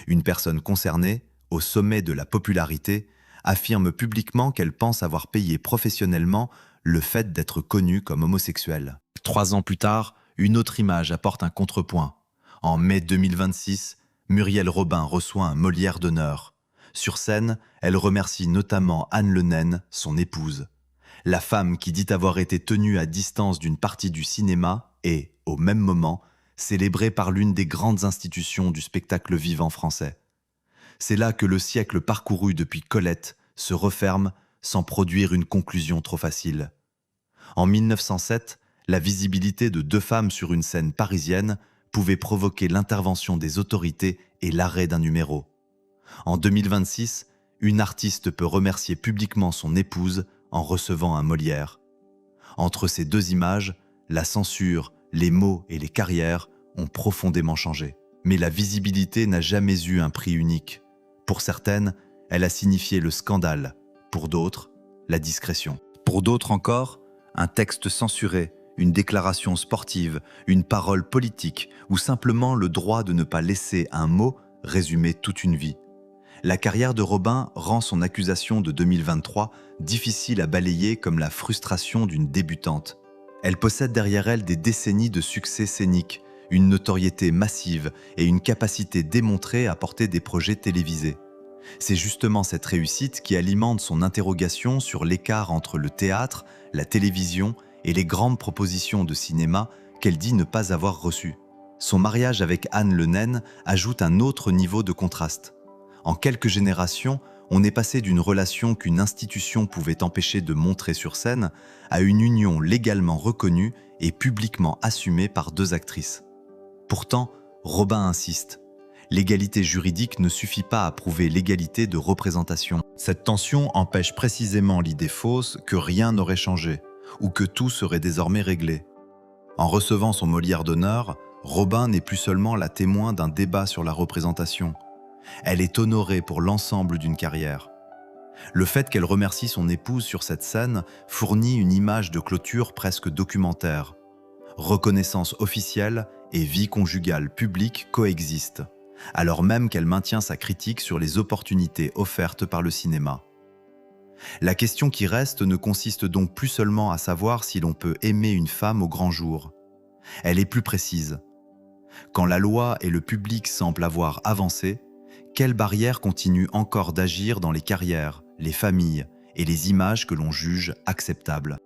Une personne concernée, au sommet de la popularité, affirme publiquement qu'elle pense avoir payé professionnellement le fait d'être connue comme homosexuelle. 3 ans plus tard, une autre image apporte un contrepoint. En mai 2026, Muriel Robin reçoit un Molière d'honneur. Sur scène, elle remercie notamment Anne Le Naine, son épouse. La femme qui dit avoir été tenue à distance d'une partie du cinéma est, au même moment, célébrée par l'une des grandes institutions du spectacle vivant français. C'est là que le siècle parcouru depuis Colette se referme sans produire une conclusion trop facile. En 1907, la visibilité de 2 femmes sur une scène parisienne pouvait provoquer l'intervention des autorités et l'arrêt d'un numéro. En 2026, une artiste peut remercier publiquement son épouse en recevant un Molière. Entre ces 2 images, la censure, les mots et les carrières ont profondément changé. Mais la visibilité n'a jamais eu un prix unique. Pour certaines, elle a signifié le scandale. Pour d'autres, la discrétion. Pour d'autres encore, un texte censuré, une déclaration sportive, une parole politique ou simplement le droit de ne pas laisser un mot résumer toute une vie. La carrière de Robin rend son accusation de 2023 difficile à balayer comme la frustration d'une débutante. Elle possède derrière elle des décennies de succès scéniques, une notoriété massive et une capacité démontrée à porter des projets télévisés. C'est justement cette réussite qui alimente son interrogation sur l'écart entre le théâtre, la télévision et les grandes propositions de cinéma qu'elle dit ne pas avoir reçues. Son mariage avec Anne Le Naine ajoute un autre niveau de contraste. En quelques générations, on est passé d'une relation qu'une institution pouvait empêcher de montrer sur scène à une union légalement reconnue et publiquement assumée par deux actrices. Pourtant, Robin insiste. L'égalité juridique ne suffit pas à prouver l'égalité de représentation. Cette tension empêche précisément l'idée fausse que rien n'aurait changé ou que tout serait désormais réglé. En recevant son Molière d'honneur, Robin n'est plus seulement la témoin d'un débat sur la représentation. Elle est honorée pour l'ensemble d'une carrière. Le fait qu'elle remercie son épouse sur cette scène fournit une image de clôture presque documentaire. Reconnaissance officielle et vie conjugale publique coexistent, alors même qu'elle maintient sa critique sur les opportunités offertes par le cinéma. La question qui reste ne consiste donc plus seulement à savoir si l'on peut aimer une femme au grand jour. Elle est plus précise. Quand la loi et le public semblent avoir avancé, quelles barrières continuent encore d'agir dans les carrières, les familles et les images que l'on juge acceptables ?